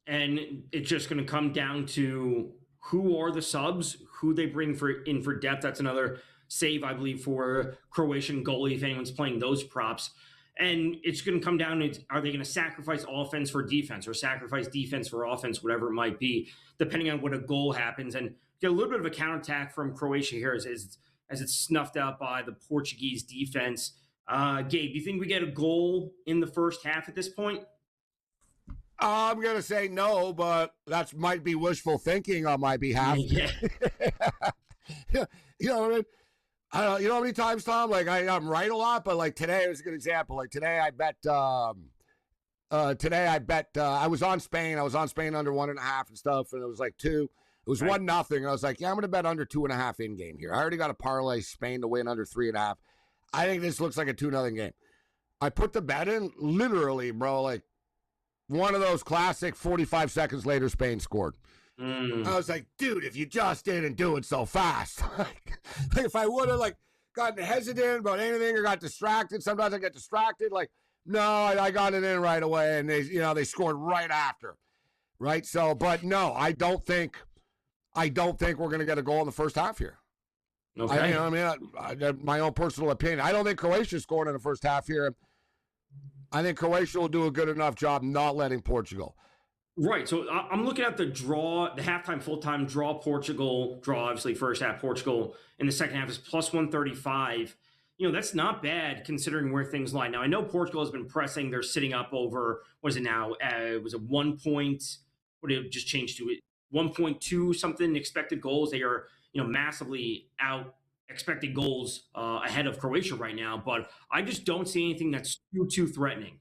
And it's just going to come down to who are the subs, who they bring in for depth. That's another save, I believe, for Croatian goalie if anyone's playing those props. And it's going to come down to, are they going to sacrifice offense for defense or sacrifice defense for offense, whatever it might be, depending on what a goal happens. And get a little bit of a counterattack from Croatia here as it's snuffed out by the Portuguese defense. Gabe, do you think we get a goal in the first half at this point? I'm going to say no, but that might be wishful thinking on my behalf. Yeah. You know what I mean? You know how many times, Tom, like I'm right a lot, but like today was a good example. Like today I bet I was on Spain. I was on Spain under 1.5 and stuff, and it was like 2. It was 1-0. And I was like, yeah, I'm going to bet under 2.5 in game here. I already got a parlay Spain to win under 3.5. I think this looks like a 2-0 game. I put the bet in literally, bro, like one of those classic 45 seconds later Spain scored. I was like, dude, if you just didn't do it so fast. like if I would have gotten hesitant about anything or got distracted, sometimes I get distracted. Like, no, I got it in right away, and they scored right after. Right? So, but no, I don't think we're gonna get a goal in the first half here. Okay. I my own personal opinion. I don't think Croatia scored in the first half here. I think Croatia will do a good enough job not letting Portugal. Right. So I'm looking at the draw, the halftime, full-time draw, Portugal draw, obviously first half, Portugal in the second half is plus 135. That's not bad considering where things lie. Now, I know Portugal has been pressing. They're sitting up over, what is it now? Was it 1 point? What did it just change to? 1.2 something expected goals. They are, massively out expected goals ahead of Croatia right now. But I just don't see anything that's too threatening.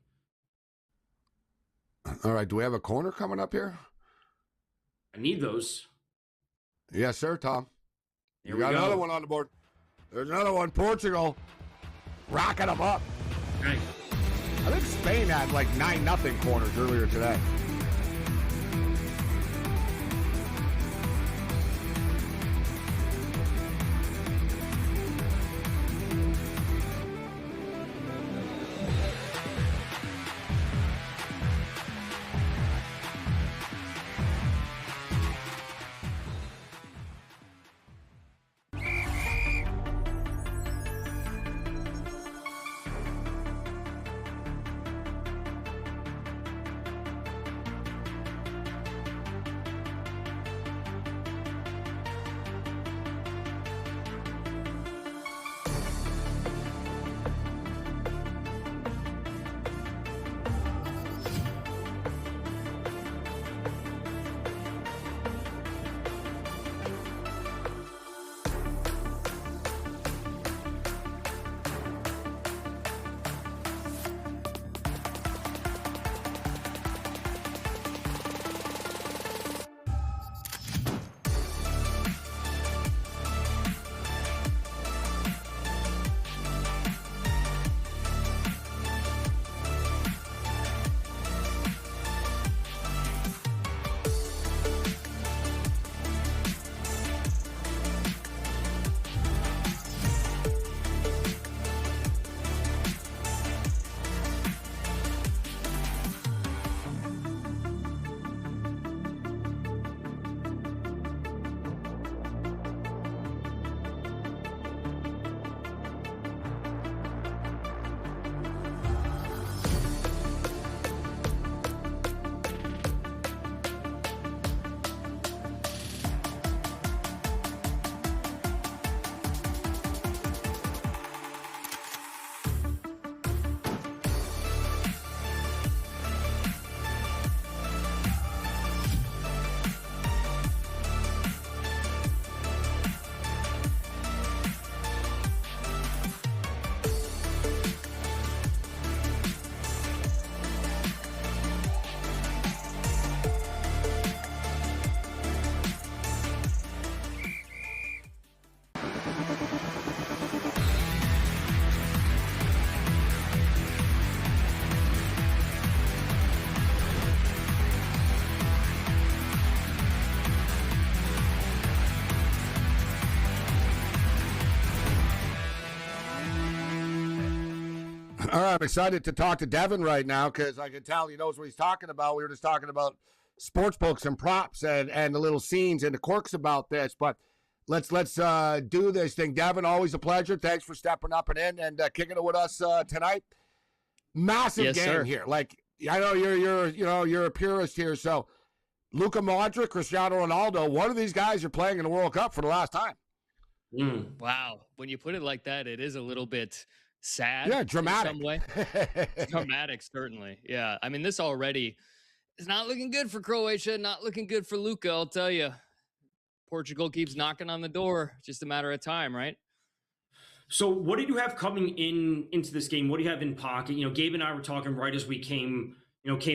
All right, do we have a corner coming up here? I need those. Yes, sir, Tom. Here we got another one on the board. There's another one. Portugal racking them up. Right. I think Spain had 9-0 corners earlier today. All right, I'm excited to talk to Devin right now because I can tell he knows what he's talking about. We were just talking about sports books and props and the little scenes and the quirks about this. But let's do this thing. Devin, always a pleasure. Thanks for stepping up and in and kicking it with us tonight. Massive game sir. here. Like I know you're a purist here. So Luka Modric, Cristiano Ronaldo, one of these guys are playing in the World Cup for the last time. Wow. When you put it like that, it is a little bit sad. Yeah, dramatic. In some way. Dramatic, certainly. Yeah. I mean, this already is not looking good for Croatia, not looking good for Luka, I'll tell you. Portugal keeps knocking on the door. Just a matter of time, right? So what did you have coming into this game? What do you have in pocket? Gabe and I were talking right as we came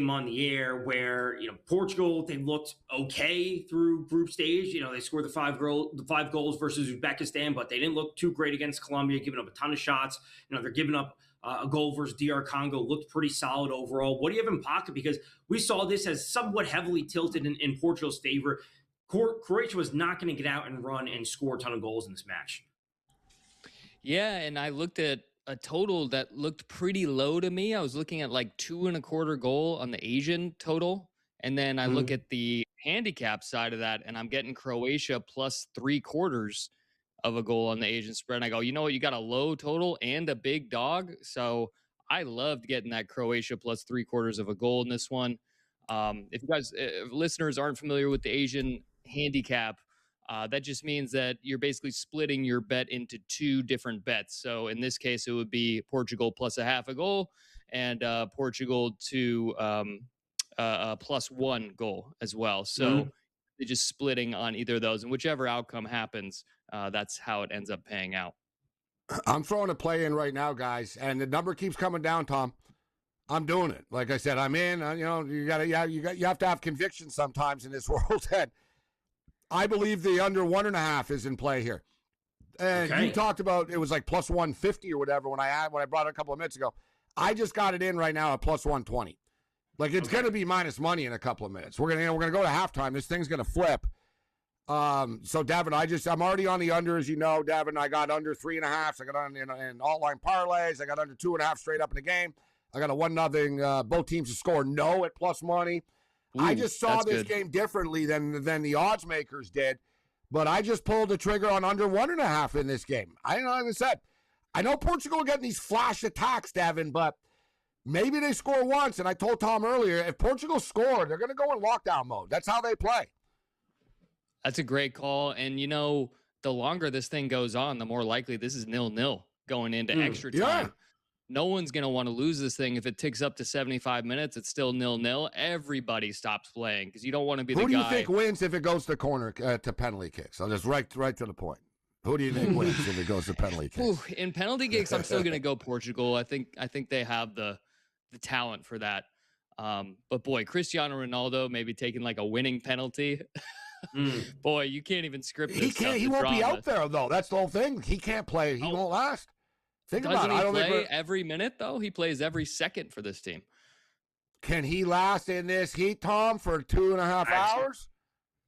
on the air where, Portugal, they looked okay through group stage. They scored the five goals versus Uzbekistan, but they didn't look too great against Colombia, giving up a ton of shots. They're giving up a goal versus DR Congo, looked pretty solid overall. What do you have in pocket? Because we saw this as somewhat heavily tilted in Portugal's favor. Croatia was not going to get out and run and score a ton of goals in this match. Yeah, and I looked at a total that looked pretty low to me. I was looking at like 2.25 goal on the Asian total. And then I look at the handicap side of that, and I'm getting Croatia plus 3/4 of a goal on the Asian spread. And I go, you know what? You got a low total and a big dog. So I loved getting that Croatia plus 3/4 of a goal in this one. If you guys, if listeners aren't familiar with the Asian handicap, that just means that you're basically splitting your bet into two different bets. So in this case, it would be Portugal plus 0.5 goal and Portugal to plus 1 goal as well. So they're just splitting on either of those, and whichever outcome happens, that's how it ends up paying out. I'm throwing a play in right now, guys, and the number keeps coming down, Tom. I'm doing it. Like I said, I'm in. You have to have conviction sometimes in this world. And I believe the under 1.5 is in play here. And you talked about it was like plus 150 or whatever when I brought it a couple of minutes ago. I just got it in right now at plus 120. Like it's going to be minus money in a couple of minutes. We're gonna go to halftime. This thing's gonna flip. So Devin, I'm already on the under, as you know, Devin. I got under 3.5. I got on in all line parlays. I got under 2.5 straight up in the game. I got a 1-0 both teams to score no at plus money. Ooh, I just saw this game differently than the odds makers did, but I just pulled the trigger on under 1.5 in this game. Like I said, I know Portugal are getting these flash attacks, Devin, but maybe they score once. And I told Tom earlier, if Portugal score, they're going to go in lockdown mode. That's how they play. That's a great call. And, the longer this thing goes on, the more likely this is 0-0 going into extra time. Yeah. No one's going to want to lose this thing. If it ticks up to 75 minutes, it's still 0-0. Everybody stops playing because you don't want to be the guy. Who do you think wins if it goes to corner to penalty kicks? I'll just right to the point. Who do you think wins if it goes to penalty kicks? Ooh, in penalty kicks, I'm still going to go Portugal. I think they have the talent for that. But boy, Cristiano Ronaldo maybe taking like a winning penalty. Boy, you can't even script this. He can't. He won't be out there though. That's the whole thing. He can't play. He won't last. Think about it. Doesn't he play every minute, though? He plays every second for this team. Can he last in this heat, Tom, for 2.5 hours?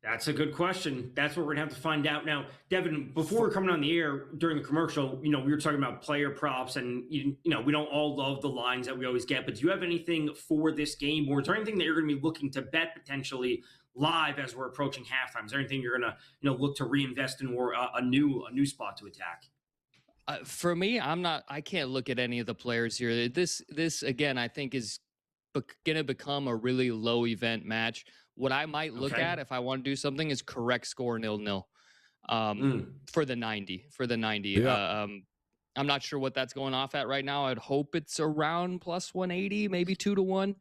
That's a good question. That's what we're going to have to find out. Now, Devin, before we're coming on the air during the commercial, we were talking about player props, and, we don't all love the lines that we always get, but do you have anything for this game, or is there anything that you're going to be looking to bet potentially live as we're approaching halftime? Is there anything you're going to, look to reinvest in or a new spot to attack? For me, I can't look at any of the players here. This again, I think is going to become a really low event match. What I might look at if I want to do something is correct score 0-0 for the 90. Yeah. I'm not sure what that's going off at right now. I'd hope it's around plus 180, maybe 2-1.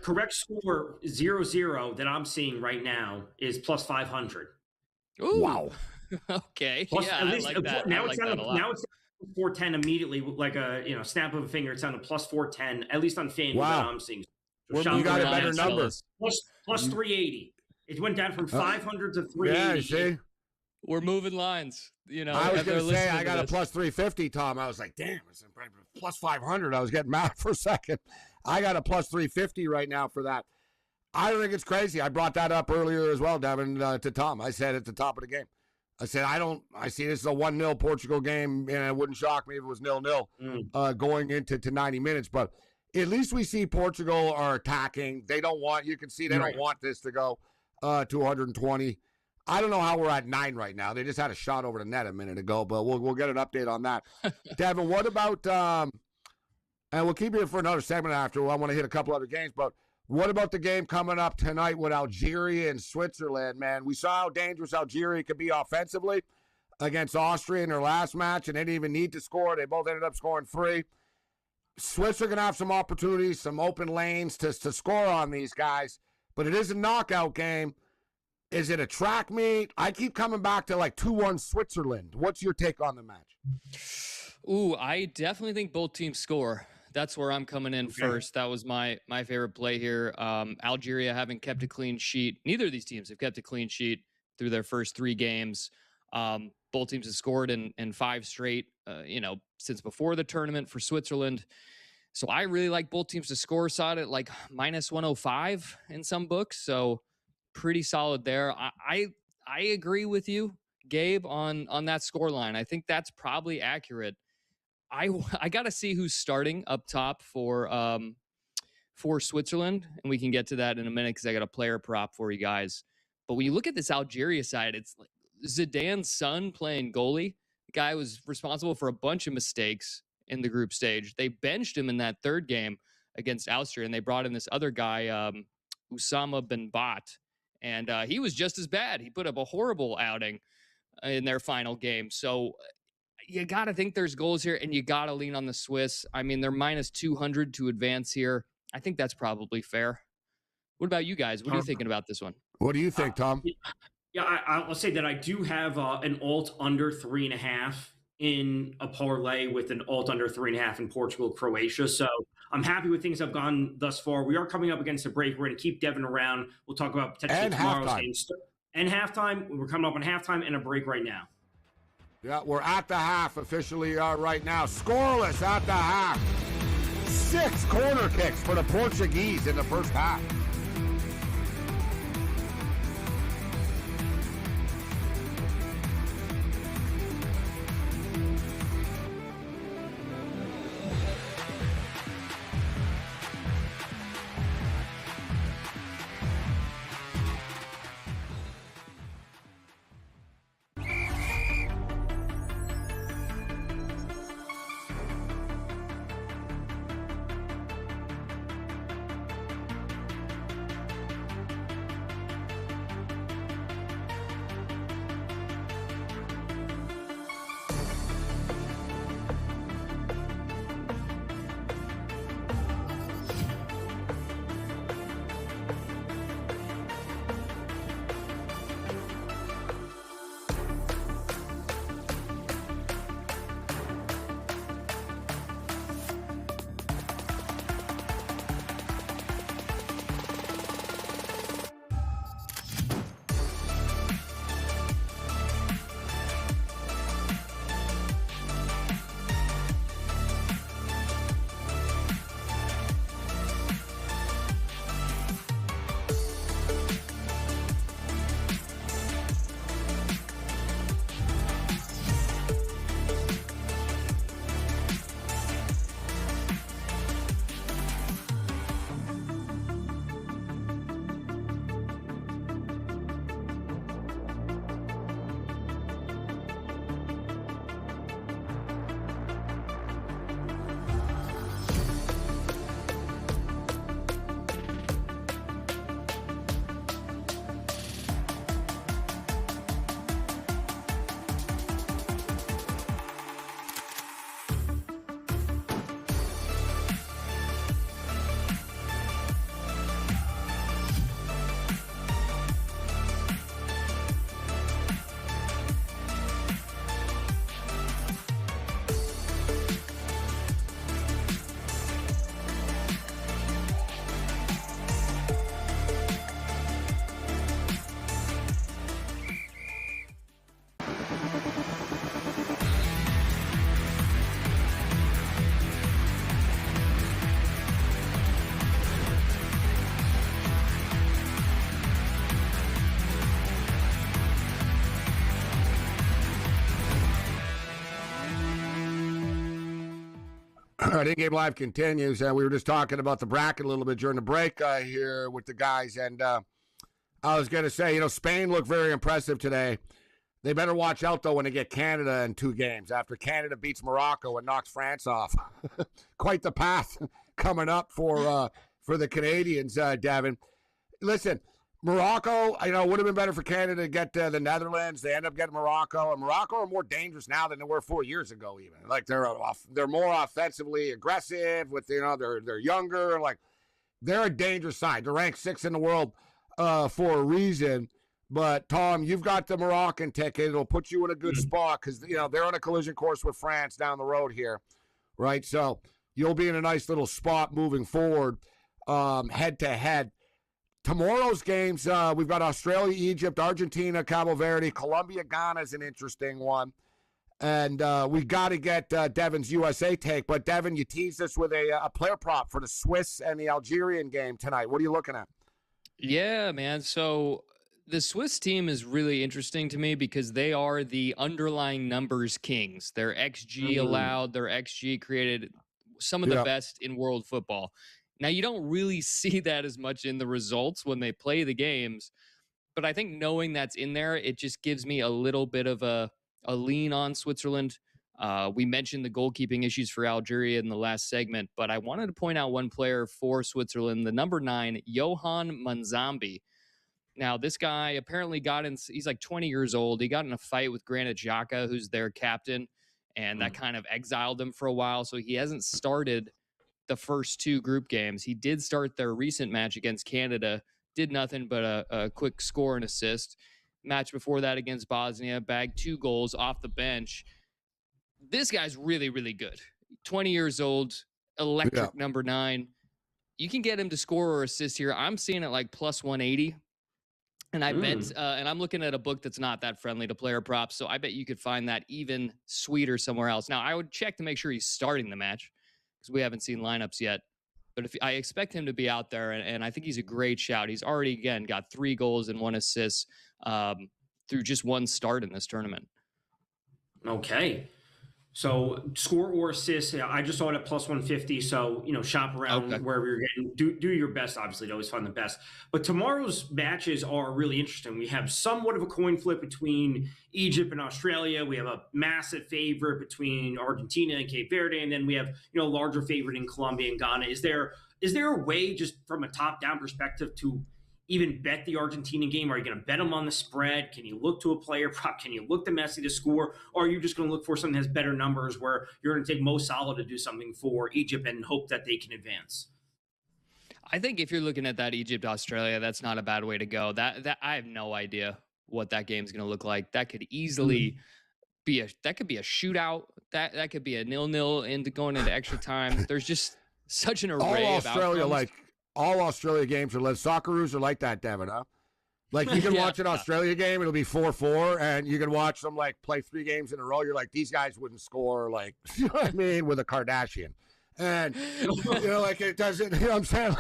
Correct score 0-0 that I'm seeing right now is plus 500. Ooh. Wow. Okay. Plus, yeah, at least, I like that. Now I it's like down that to, a lot. now it's 410 immediately, like a snap of a finger. It's down to plus 410, at least on FanDuel that I'm seeing. So you got a better number. Plus 380. It went down from 500 to 380. Yeah, you see? We're moving lines. I was going to say I got a plus 350, Tom. I was like, damn, it's plus 500. I was getting mad for a second. I got a plus 350 right now for that. I don't think it's crazy. I brought that up earlier as well, Devin, to Tom. I said at the top of the game. I said, I see this is a 1-0 Portugal game, and it wouldn't shock me if it was 0-0 going into 90 minutes. But at least we see Portugal are attacking. They don't want, you can see they don't want this to go to 120. I don't know how we're at 9 right now. They just had a shot over the net a minute ago, but we'll get an update on that. Devin, what about, and we'll keep it for another segment after. I want to hit a couple other games, but what about the game coming up tonight with Algeria and Switzerland, man? We saw how dangerous Algeria could be offensively against Austria in their last match, and they didn't even need to score. They both ended up scoring 3. Swiss are going to have some opportunities, some open lanes to score on these guys, but it is a knockout game. Is it a track meet? I keep coming back to like 2-1 Switzerland. What's your take on the match? Ooh, I definitely think both teams score. That's where I'm coming in first. That was my favorite play here. Algeria having kept a clean sheet. Neither of these teams have kept a clean sheet through their first 3 games. Both teams have scored in 5 straight, since before the tournament for Switzerland. So I really like both teams to score. Saw it at like minus 105 in some books. So pretty solid there. I agree with you, Gabe, on that score line. I think that's probably accurate. I got to see who's starting up top for Switzerland, and we can get to that in a minute because I got a player prop for you guys. But when you look at this Algeria side, it's like Zidane's son playing goalie. The guy was responsible for a bunch of mistakes in the group stage. They benched him in that 3rd game against Austria, and they brought in this other guy, Oussama Ben Bat, and he was just as bad. He put up a horrible outing in their final game. So you got to think there's goals here, and you got to lean on the Swiss. I mean, they're minus 200 to advance here. I think that's probably fair. What about you guys? What are you thinking about this one? What do you think, Tom? Yeah, I'll say that I do have an alt under 3.5 in a parlay with an alt under 3.5 in Portugal, Croatia. So I'm happy with things I've gone thus far. We are coming up against a break. We're going to keep Devin around. We'll talk about potentially tomorrow's games. And halftime. We're coming up on halftime and a break right now. Yeah, we're at the half officially right now. Scoreless at the half. 6 corner kicks for the Portuguese in the first half. All right, In-Game Live continues. We were just talking about the bracket a little bit during the break here with the guys. And I was going to say, Spain looked very impressive today. They better watch out, though, when they get Canada in 2 games after Canada beats Morocco and knocks France off. Quite the path coming up for the Canadians, Devin. Listen, Morocco, would have been better for Canada to get the Netherlands. They end up getting Morocco, and Morocco are more dangerous now than they were 4 years ago. Even like they're more offensively aggressive. With they're younger. Like they're a dangerous side. They're ranked 6th in the world for a reason. But Tom, you've got the Moroccan ticket. It'll put you in a good spot because they're on a collision course with France down the road here, right? So you'll be in a nice little spot moving forward, head to head. Tomorrow's games, we've got Australia, Egypt, Argentina, Cabo Verde, Colombia, Ghana is an interesting one. And we got to get Devin's USA take. But, Devin, you teased us with a player prop for the Swiss and the Algerian game tonight. What are you looking at? Yeah, man. So the Swiss team is really interesting to me because they are the underlying numbers kings. Their XG allowed, their XG created some of the best in world football. Now, you don't really see that as much in the results when they play the games, but I think knowing that's in there, it just gives me a little bit of a lean on Switzerland. We mentioned the goalkeeping issues for Algeria in the last segment, but I wanted to point out one player for Switzerland, the number 9, Johan Manzambi. Now, this guy apparently he's like 20 years old. He got in a fight with Granit Xhaka, who's their captain, and that kind of exiled him for a while, so he hasn't started the first 2 group games. He did start their recent match against Canada, did nothing but a quick score and assist. Match before that against Bosnia, bagged 2 goals off the bench. This guy's really, really good. 20 years old, electric number 9. You can get him to score or assist here. I'm seeing it like plus 180. And I bet, and I'm looking at a book that's not that friendly to player props, so I bet you could find that even sweeter somewhere else. Now, I would check to make sure he's starting the match, because we haven't seen lineups yet. But I expect him to be out there, and I think he's a great shout. He's already, again, got 3 goals and 1 assist through just 1 start in this tournament. Okay. So score or assist, I just saw it at plus 150. So, shop around wherever you're getting. Do your best, obviously, to always find the best. But tomorrow's matches are really interesting. We have somewhat of a coin flip between Egypt and Australia. We have a massive favorite between Argentina and Cape Verde. And then we have, a larger favorite in Colombia and Ghana. Is there a way, just from a top-down perspective, to even bet the Argentina game? Are you going to bet them on the spread? Can you look to a player prop? Can you look to Messi to score? Or are you just going to look for something that has better numbers where you're going to take Mo Salah to do something for Egypt and hope that they can advance? I think if you're looking at that Egypt-Australia, that's not a bad way to go. That I have no idea what that game's going to look like. That could easily be a shootout. That could be a 0-0 going into extra time. There's just such an array of outcomes. All Australia games are Socceroos are like that, Devin, huh? Like, you can watch an Australia game, it'll be 4-4, and you can watch them, play 3 games in a row. You're like, these guys wouldn't score, you know what I mean, with a Kardashian. And, it doesn't, you know what I'm saying?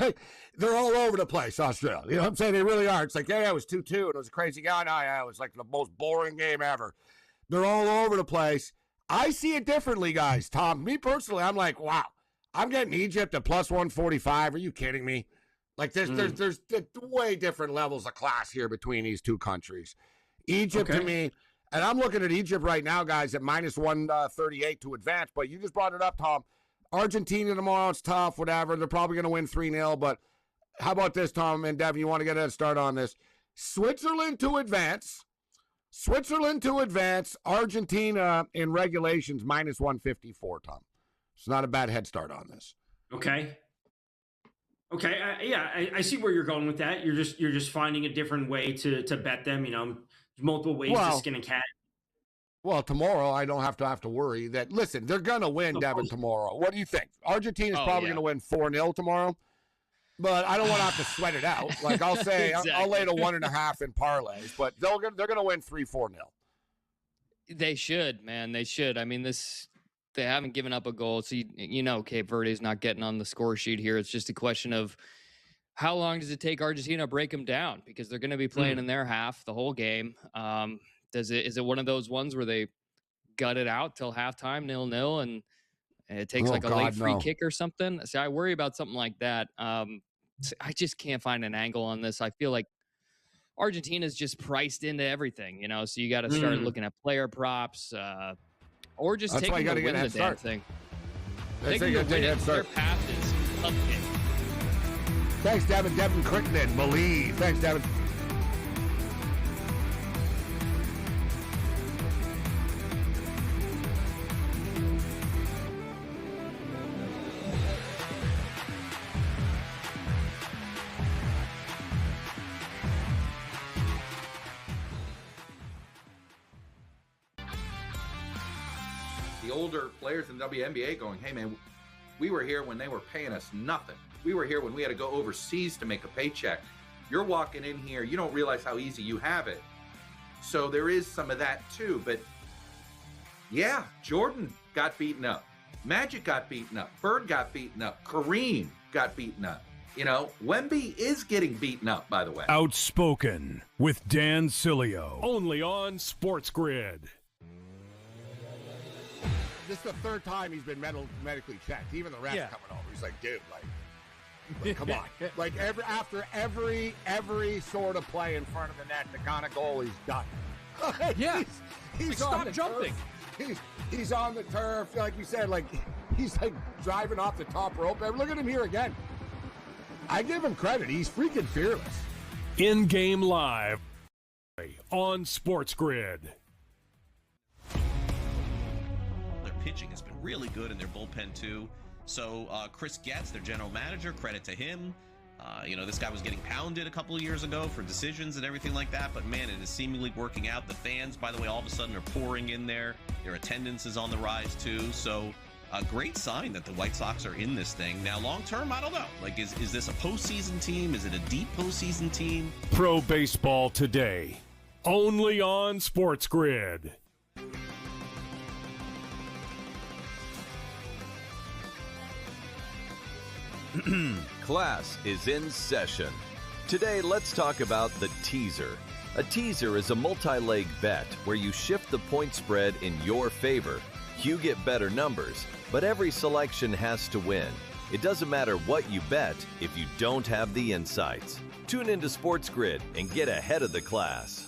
They're all over the place, Australia. You know what I'm saying? They really are. It's like, it was 2-2, and it was a crazy guy. No, it was the most boring game ever. They're all over the place. I see it differently, guys, Tom. Me personally, I'm like, wow. I'm getting Egypt at plus 145. Are you kidding me? There's way different levels of class here between these 2 countries. Egypt to me, and I'm looking at Egypt right now, guys, at minus 138 to advance. But you just brought it up, Tom. Argentina tomorrow, it's tough, whatever. They're probably going to win 3-0. But how about this, Tom and Devin? You want to get a start on this? Switzerland to advance. Argentina in regulations minus 154, Tom. It's not a bad head start on this. Okay. I see where you're going with that. You're just finding a different way to bet them. Multiple ways to skin a cat. Well, tomorrow I don't have to worry that. Listen, they're gonna win, Devin, tomorrow. What do you think? Argentina's probably gonna win 4-0 tomorrow, but I don't want to have to sweat it out. I'll say exactly. I'll lay the 1.5 in parlays, but they're gonna win 3-4-0. They should, man. They should. I mean, they haven't given up a goal. So, Cape Verde is not getting on the score sheet here. It's just a question of how long does it take Argentina to break them down? Because they're going to be playing in their half the whole game. Is it one of those ones where they gut it out till halftime, 0-0, and and it takes a late free kick or something. So I worry about something like that. I just can't find an angle on this. I feel like Argentina's just priced into everything, so you got to start looking at player props or just That's taking the win the damn thing. Taking the win it, their path is cupcake. Thanks, Devin. Devin Crittenden, believe. Thanks, Devin. The older players in the WNBA going, hey, man, we were here when they were paying us nothing. We were here when we had to go overseas to make a paycheck. You're walking in here, you don't realize how easy you have it. So there is some of that too. But yeah, Jordan got beaten up. Magic got beaten up. Bird got beaten up. Kareem got beaten up. Wemby is getting beaten up, by the way. Outspoken with Dan Cilio. Only on SportsGrid. This is the third time he's been medically checked. Even the refs coming over. He's like, dude, come on. After every sort of play in front of the net, the kind of goal he's done. Yeah. He's stop jumping. He's on the turf, like we said, he's driving off the top rope. Look at him here again. I give him credit. He's freaking fearless. In-game live on SportsGrid. Pitching has been really good in their bullpen too. So Chris Getz, their general manager, credit to him. This guy was getting pounded a couple of years ago for decisions and everything like that, but man, it is seemingly working out. The fans, by the way, all of a sudden are pouring in there. Their attendance is on the rise too. So a great sign that the White Sox are in this thing. Now, long term, I don't know. Is this a postseason team? Is it a deep postseason team? Pro Baseball Today, only on SportsGrid. Class is in session. Today, let's talk about the teaser. A teaser is a multi-leg bet where you shift the point spread in your favor. You get better numbers, but every selection has to win. It doesn't matter what you bet if you don't have the insights. Tune into SportsGrid and get ahead of the class.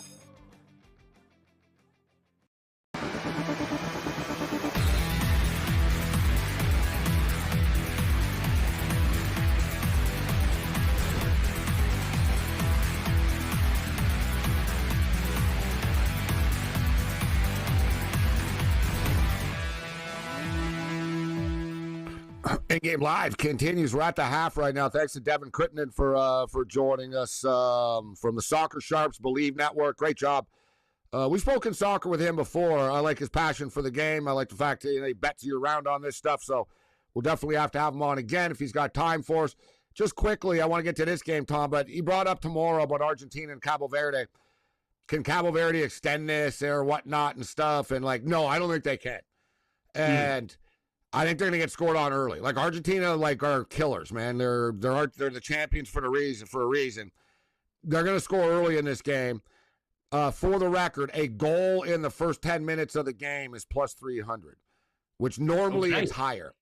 In-game live continues. We're at the half right now. Thanks to Devin Crittenden for joining us from the Soccer Sharps Believe Network. Great job. We've spoken soccer with him before. I like his passion for the game. I like the fact that he bets you around on this stuff. So we'll definitely have to have him on again if he's got time for us. Just quickly, I want to get to this game, Tom, but he brought up tomorrow about Argentina and Cabo Verde. Can Cabo Verde extend this or whatnot and stuff? And no, I don't think they can. And I think they're going to get scored on early. Argentina, are killers, man. They're the champions for a reason. They're going to score early in this game. For the record, a goal in the first 10 minutes of the game is plus 300, which normally it's higher.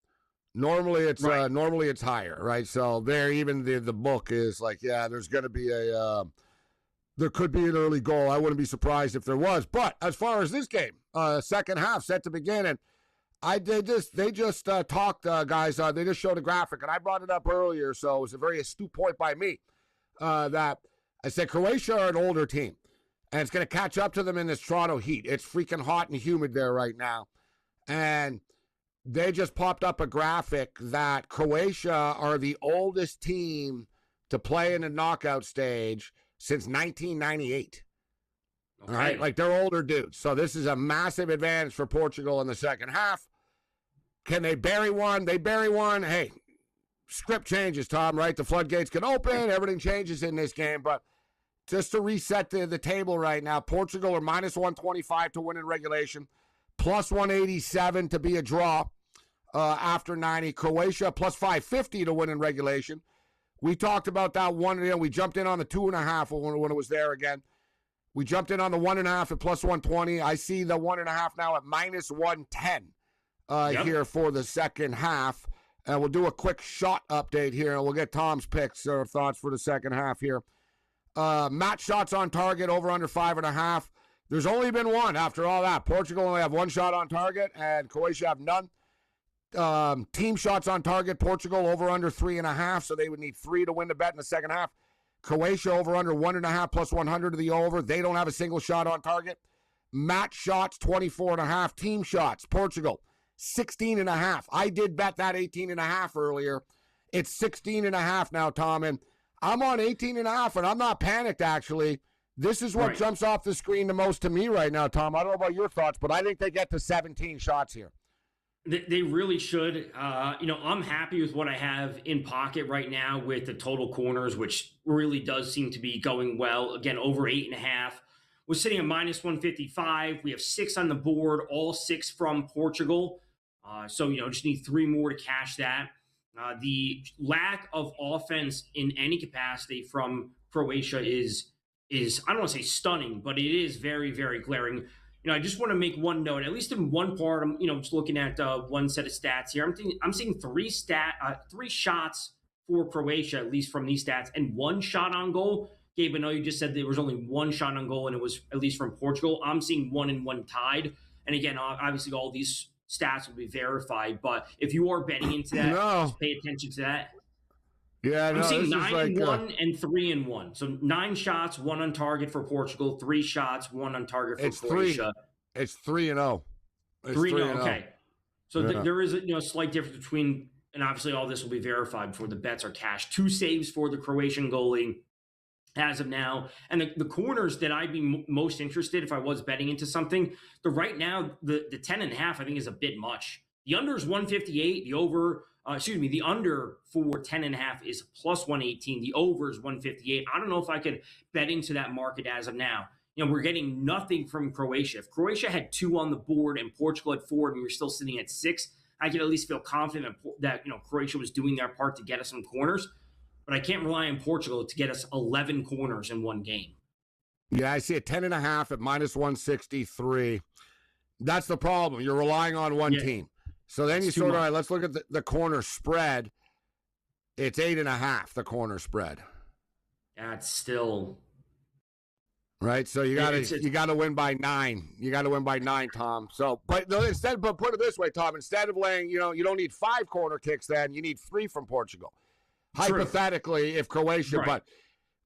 Normally it's higher, right? So there, even the book is there's going to be there could be an early goal. I wouldn't be surprised if there was. But as far as this game, second half set to begin, and they just talked, guys. They just showed a graphic, and I brought it up earlier, so it was a very astute point by me that I said Croatia are an older team, and it's going to catch up to them in this Toronto heat. It's freaking hot and humid there right now, and they just popped up a graphic that Croatia are the oldest team to play in a knockout stage since 1998. Okay. All right, they're older dudes. So this is a massive advantage for Portugal in the second half. Can they bury one? They bury one. Hey, script changes, Tom, right? The floodgates can open. Everything changes in this game. But just to reset the table right now, Portugal are minus 125 to win in regulation, plus 187 to be a draw after 90. Croatia, plus 550 to win in regulation. We talked about that one. We jumped in on the 2.5 when it was there again. We jumped in on the 1.5 at plus 120. I see the 1.5 now at minus 110 here for the second half. And we'll do a quick shot update here, and we'll get Tom's picks or thoughts for the second half here. Match shots on target, over under 5.5. There's only been one after all that. Portugal only have one shot on target, and Croatia have none. Team shots on target, Portugal over under 3.5, so they would need 3 to win the bet in the second half. Croatia over under 1.5 plus 100 to the over. They don't have a single shot on target. Match shots, 24.5. Team shots, Portugal, 16.5. I did bet that 18.5 earlier. It's 16.5 now, Tom, and I'm on 18.5, and I'm not panicked, actually. This is what jumps off the screen the most to me right now, Tom. I don't know about your thoughts, but I think they get to 17 shots here. They really should. I'm happy with what I have in pocket right now with the total corners, which really does seem to be going well. Again, over 8.5. We're sitting at minus 155. We have 6 on the board, all 6 from Portugal. So just need 3 more to cash that. The lack of offense in any capacity from Croatia is I don't want to say stunning, but it is very, very glaring. I just want to make one note, at least in one part. I'm, just looking at one set of stats here. I'm seeing 3 shots for Croatia, at least from these stats, and 1 shot on goal. Gabe, I know you just said there was only 1 shot on goal, and it was at least from Portugal. I'm seeing 1 and 1 tied. And again, obviously, all these stats will be verified. But if you are betting into that, just pay attention to that. Yeah, I'm seeing 9 and 1 and 3 and 1. So 9 shots, 1 on target for Portugal, 3 shots, 1 on target for Croatia. It's 3-0. 3-0. Okay. So there is a slight difference between, and obviously all this will be verified before the bets are cashed. 2 saves for the Croatian goalie as of now. And the corners that I'd be most interested if I was betting into something, right now, the 10.5 I think is a bit much. The under is 158. The under for 10.5 is plus 118. The over is 158. I don't know if I could bet into that market as of now. We're getting nothing from Croatia. If Croatia had 2 on the board and Portugal had 4 and we were still sitting at 6, I could at least feel confident that Croatia was doing their part to get us some corners. But I can't rely on Portugal to get us 11 corners in one game. Yeah, I see a 10.5 at minus 163. That's the problem. You're relying on one team. So then you sort of, all right, let's look at the corner spread. It's 8.5, the corner spread. That's still right. So you gotta win by 9. You gotta win by 9, Tom. So, but put it this way, Tom. Instead of laying, you don't need 5 corner kicks. Then you need 3 from Portugal. True. Hypothetically, if Croatia, but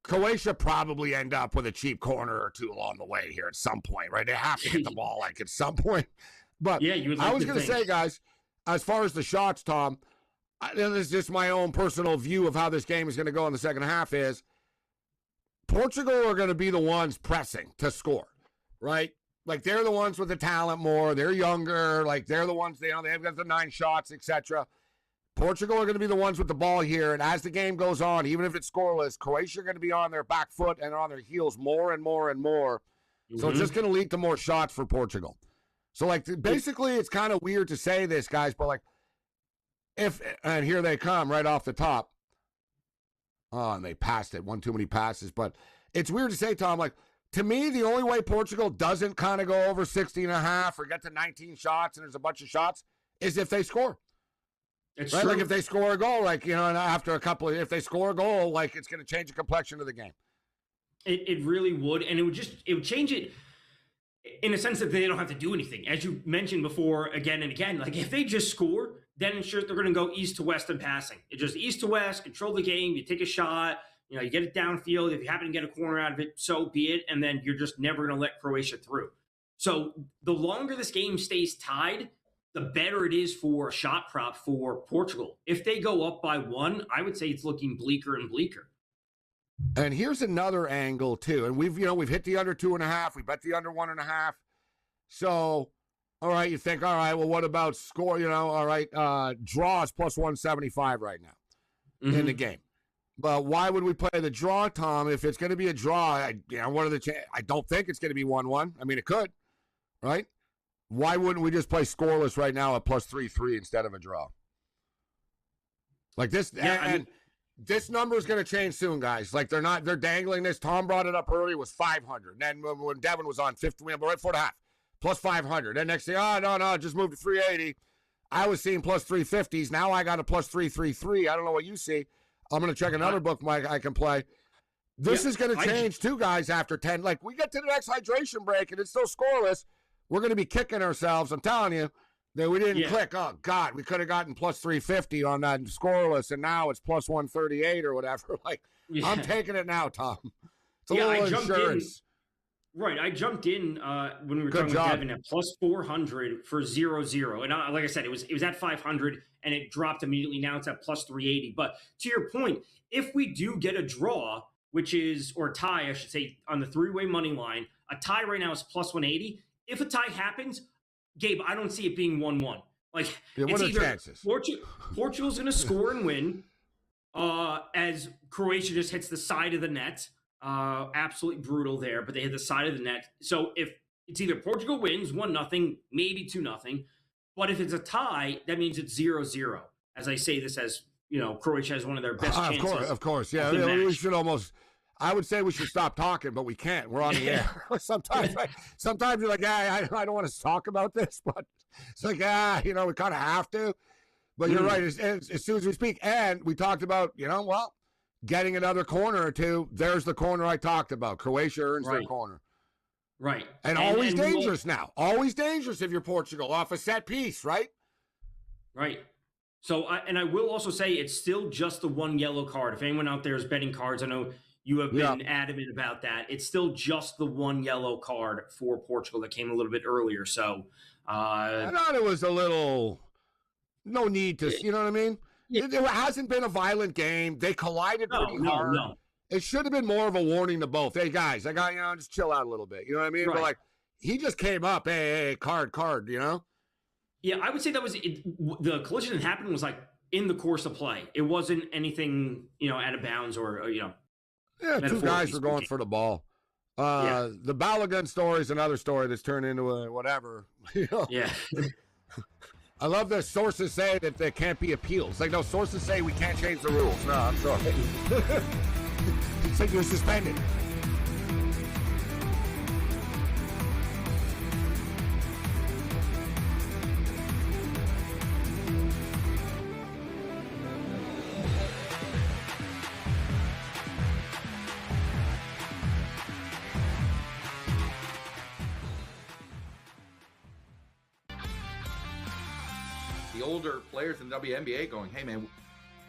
Croatia probably end up with a cheap corner or 2 along the way here at some point, right? They have to hit the ball at some point. But yeah, I was going to say, guys, as far as the shots, Tom, this is just my own personal view of how this game is going to go in the second half is Portugal are going to be the ones pressing to score, right? Like, they're the ones with the talent more. They're younger. Like, they're the ones, they've got the 9 shots, etc. Portugal are going to be the ones with the ball here, and as the game goes on, even if it's scoreless, Croatia are going to be on their back foot and on their heels more and more and more. Mm-hmm. So it's just going to lead to more shots for Portugal. So, basically, it's kind of weird to say this, guys, but, and here they come right off the top. Oh, and they passed it. One too many passes. But it's weird to say, Tom, to me, the only way Portugal doesn't kind of go over 16.5 or get to 19 shots and there's a bunch of shots is if they score. It's right? true. If they score a goal, and after if they score a goal, it's going to change the complexion of the game. It really would. And it would change it in a sense that they don't have to do anything. As you mentioned before, again and again, if they just score, then sure, they're going to go east to west in passing. It's just east to west, control the game, you take a shot, you get it downfield. If you happen to get a corner out of it, so be it. And then you're just never going to let Croatia through. So the longer this game stays tied, the better it is for a shot prop for Portugal. If they go up by 1, I would say it's looking bleaker and bleaker. And here's another angle too. And we've hit the under 2.5. We bet the under 1.5. So, all right, you think, all right, well, what about score? All right, draws plus 175 right now in the game. But why would we play the draw, Tom? If it's going to be a draw, what are the chances? I don't think it's going to be 1-1. I mean, it could, right? Why wouldn't we just play scoreless right now at plus 3-3 instead of a draw? This, this number is going to change soon, guys. They're dangling this. Tom brought it up earlier. It was 500. And then when Devin was on 50, we went right 4.5 plus 500. Then next thing, no, just moved to 380. I was seeing plus 350s. Now I got a plus 333. I don't know what you see. I'm going to check another book I can play. This is going to change too, guys, after 10. Like, we get to the next hydration break, and it's still scoreless. We're going to be kicking ourselves. I'm telling you that we didn't click. Oh, God, we could have gotten plus 350 on that scoreless, and now it's plus 138 or whatever. Like, I'm taking it now, Tom. It's a little insurance. Right, I jumped in when we were talking with Devin at plus 400 for 0-0. And like I said, it was at 500, and it dropped immediately. Now it's at plus 380. But to your point, if we do get a draw, or a tie, I should say, on the three-way money line, a tie right now is plus 180. If a tie happens, Gabe, I don't see it being 1-1. Like, it's either Portugal's going to score and win, as Croatia just hits the side of the net. Absolutely brutal there, but they hit the side of the net. So if it's either Portugal wins 1-0, maybe 2-0, but if it's a tie, that means it's 0-0. As I say this, as you know, Croatia has one of their best chances. Of course, yeah. We should almost. I would say we should stop talking, but we can't. We're on the air. Sometimes you're like, I don't want to talk about this, but it's like, we kind of have to. But you're right. As soon as we speak, and we talked about, getting another corner or two. There's the corner I talked about. Croatia earns their corner. Right. And always dangerous now. Always dangerous if you're Portugal off a set piece, right? Right. So, I will also say it's still just the one yellow card. If anyone out there is betting cards, I know you have been adamant about that. It's still just the one yellow card for Portugal that came a little bit earlier. So, I thought it was a little, no need to, you know what I mean? It hasn't been a violent game. They collided pretty hard. No. It should have been more of a warning to both. Hey, guys, I got, just chill out a little bit. You know what I mean? Right. But, like, he just came up, hey, card, you know? Yeah, I would say that was the collision that happened was, like, in the course of play. It wasn't anything, out of bounds or. Yeah, two guys were going for the ball. The Balogun story is another story that's turned into a whatever. Yeah. I love that sources say that there can't be appeals. Like, no, sources say we can't change the rules. No, I'm sorry. It's like you're suspended. Older players in the WNBA going, hey man,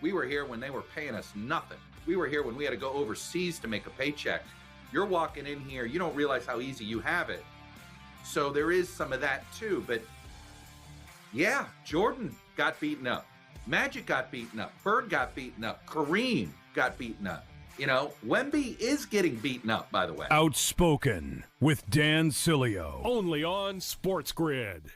we were here when they were paying us nothing. We were here when we had to go overseas to make a paycheck. You're walking in here, you don't realize how easy you have it. So there is some of that too. But yeah, Jordan got beaten up. Magic got beaten up. Bird got beaten up. Kareem got beaten up. Wemby is getting beaten up, by the way. Outspoken with Dan Sileo, only on SportsGrid.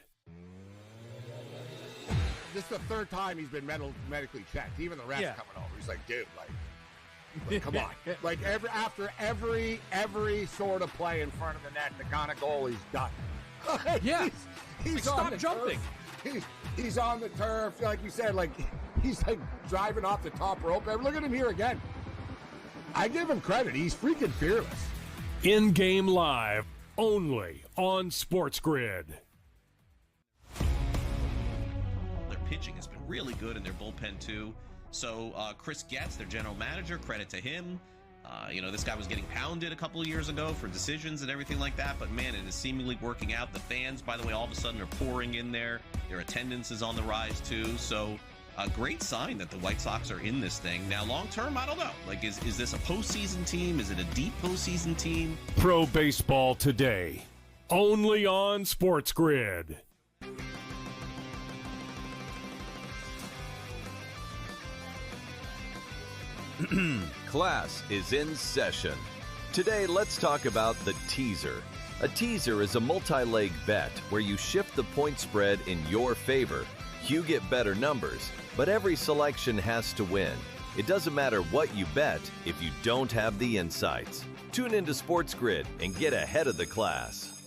This is the third time he's been medically checked. Even the refs coming over. He's like, dude, like come on. Like after every sort of play in front of the net, the kind of goal he's done. He's stop jumping. He's on the turf, like you said, like he's like driving off the top rope. Look at him here again. I give him credit. He's freaking fearless. In-game live, only on SportsGrid. Pitching has been really good in their bullpen too. So Chris Getz, their general manager, credit to him. This guy was getting pounded a couple of years ago for decisions and everything like that, but man, it is seemingly working out. The fans, by the way, all of a sudden are pouring in there. Their attendance is on the rise too. So a great sign that the White Sox are in this thing. Now, long term, I don't know. Like, is this a postseason team? Is it a deep postseason team? Pro Baseball Today, only on SportsGrid. Class is in session. Today, let's talk about the teaser. A teaser is a multi-leg bet where you shift the point spread in your favor. You get better numbers, but every selection has to win. It doesn't matter what you bet if you don't have the insights. Tune into SportsGrid and get ahead of the class.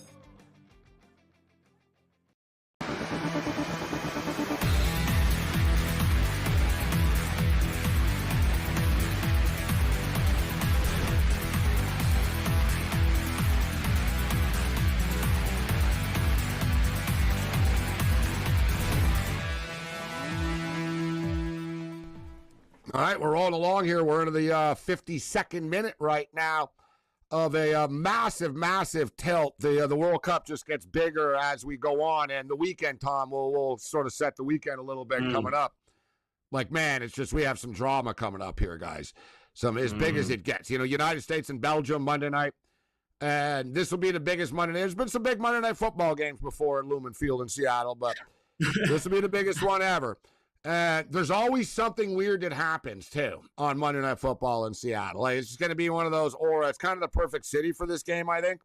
All right, we're rolling along here. We're into the 52nd minute right now of a massive, massive tilt. The World Cup just gets bigger as we go on, and the weekend, Tom, we'll sort of set the weekend a little bit coming up. Like, man, it's just we have some drama coming up here, guys. Some as big as it gets. You know, United States and Belgium Monday night, and this will be the biggest Monday night. There's been some big Monday night football games before at Lumen Field in Seattle, but this will be the biggest one ever. There's always something weird that happens, too, on Monday Night Football in Seattle. Like, it's just going to be one of those, or it's kind of the perfect city for this game, I think.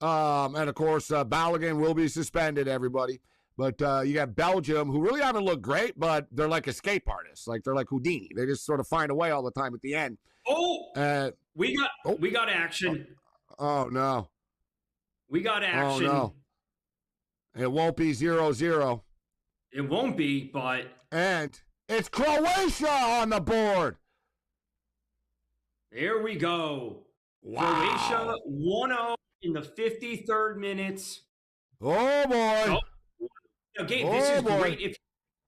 And, of course, Balogun will be suspended, everybody. But you got Belgium, who really haven't looked great, but they're like escape artists. Like, they're like Houdini. They just sort of find a way all the time at the end. We got action. Oh, no. We got action. Oh, no. It won't be 0-0. It won't be, but... And it's Croatia on the board. There we go. Wow. Croatia 1-0 in the 53rd minute. Oh, boy. Now, Gabe, this is great.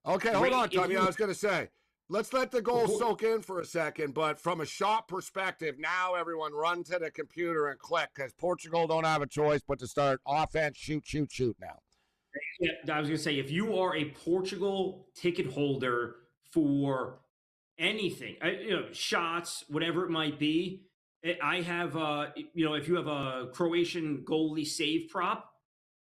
Okay, hold on, Tommy. I was going to say, let's let the goal soak in for a second. But from a shot perspective, now everyone run to the computer and click because Portugal don't have a choice but to start offense, shoot now. Yeah, I was going to say, if you are a Portugal ticket holder for anything, shots, whatever it might be, I have, if you have a Croatian goalie save prop,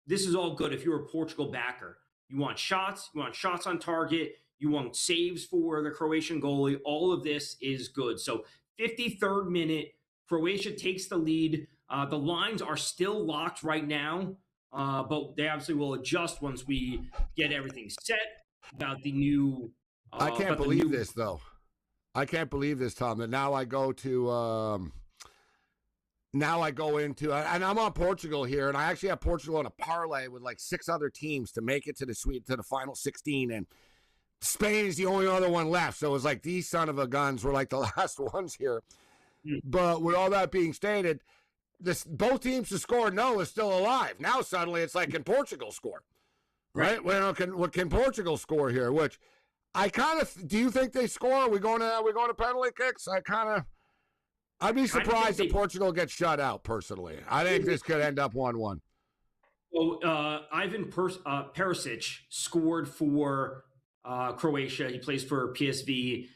this is all good if you're a Portugal backer. You want shots on target, you want saves for the Croatian goalie. All of this is good. So 53rd minute, Croatia takes the lead. The lines are still locked right now. But they obviously will adjust once we get everything set about the new. I can't believe this, though. I can't believe this, Tom. That now I go to. And I'm on Portugal here, and I actually have Portugal on a parlay with like 6 other teams to make it to the final 16, and Spain is the only other one left. So it was like these son of a guns were like the last ones here. But with all that being stated. Both teams to score no is still alive. Now suddenly it's like, can Portugal score? Right? Well, can Portugal score here? Which I kind of do. You think they score? Are we going to penalty kicks? I'd be surprised if Portugal gets shut out. Personally, I think this could end up 1-1. Well, Ivan Perisic scored for Croatia. He plays for PSV.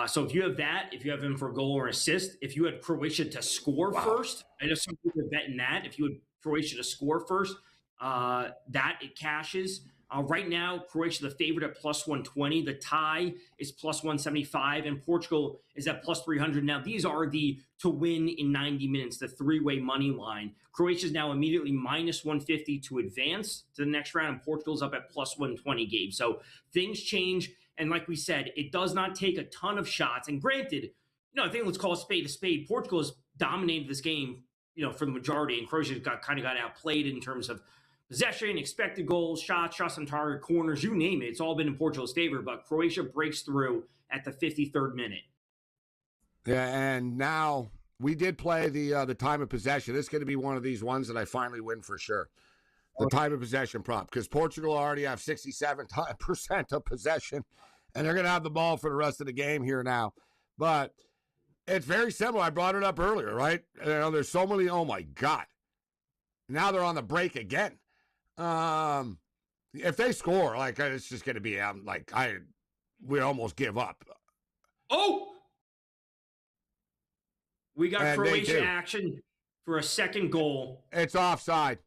So if you have that, if you have him for a goal or assist, if you had Croatia to score first, I know some people are betting that. If you had Croatia to score first, that it cashes. Right now, Croatia the favorite at plus 120. The tie is plus 175, and Portugal is at plus 300. Now, these are the to win in 90 minutes, the three-way money line. Croatia is now immediately minus 150 to advance to the next round, and Portugal's up at plus 120, Gabe. So things change. And like we said, it does not take a ton of shots. And granted, I think let's call a spade a spade. Portugal has dominated this game, for the majority, and Croatia got outplayed in terms of possession, expected goals, shots on target, corners, you name it. It's all been in Portugal's favor, but Croatia breaks through at the 53rd minute. Yeah, and now we did play the time of possession. This is going to be one of these ones that I finally win for sure. The time of possession prop, because Portugal already have 67% of possession, and they're going to have the ball for the rest of the game here now. But it's very simple. I brought it up earlier, right? There's so many. Oh my God! Now they're on the break again. If they score, it's just going to be we almost give up. Oh, we got Croatia action for a second goal. It's offside.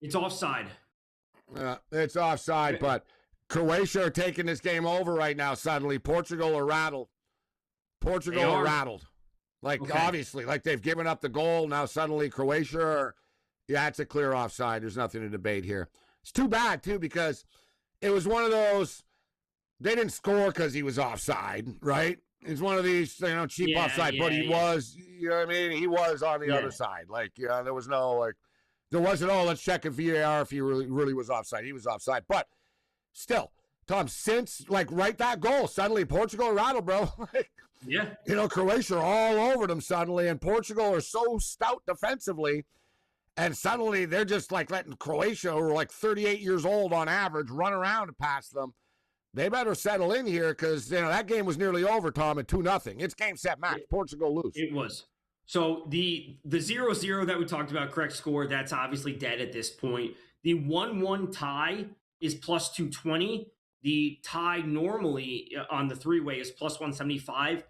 It's offside. It's offside, but Croatia are taking this game over right now. Suddenly, Portugal are rattled. Obviously, they've given up the goal. Now suddenly Croatia it's a clear offside. There's nothing to debate here. It's too bad, too, because it was one of those, they didn't score because he was offside, right? It's one of these, cheap offside, but he was, you know what I mean? He was on the other side. There was no, there wasn't, let's check in VAR if he really was offside. He was offside. But still, Tom, since, right that goal, suddenly Portugal rattled, bro. Croatia are all over them suddenly, and Portugal are so stout defensively, and suddenly they're just, letting Croatia, who are 38 years old on average, run around and pass them. they better settle in here because that game was nearly over, Tom, at 2-0. It's game, set, match. Portugal lose. It was. So the 0-0 that we talked about, correct score, that's obviously dead at this point. The 1-1 tie is plus 220. The tie normally on the three-way is plus 175.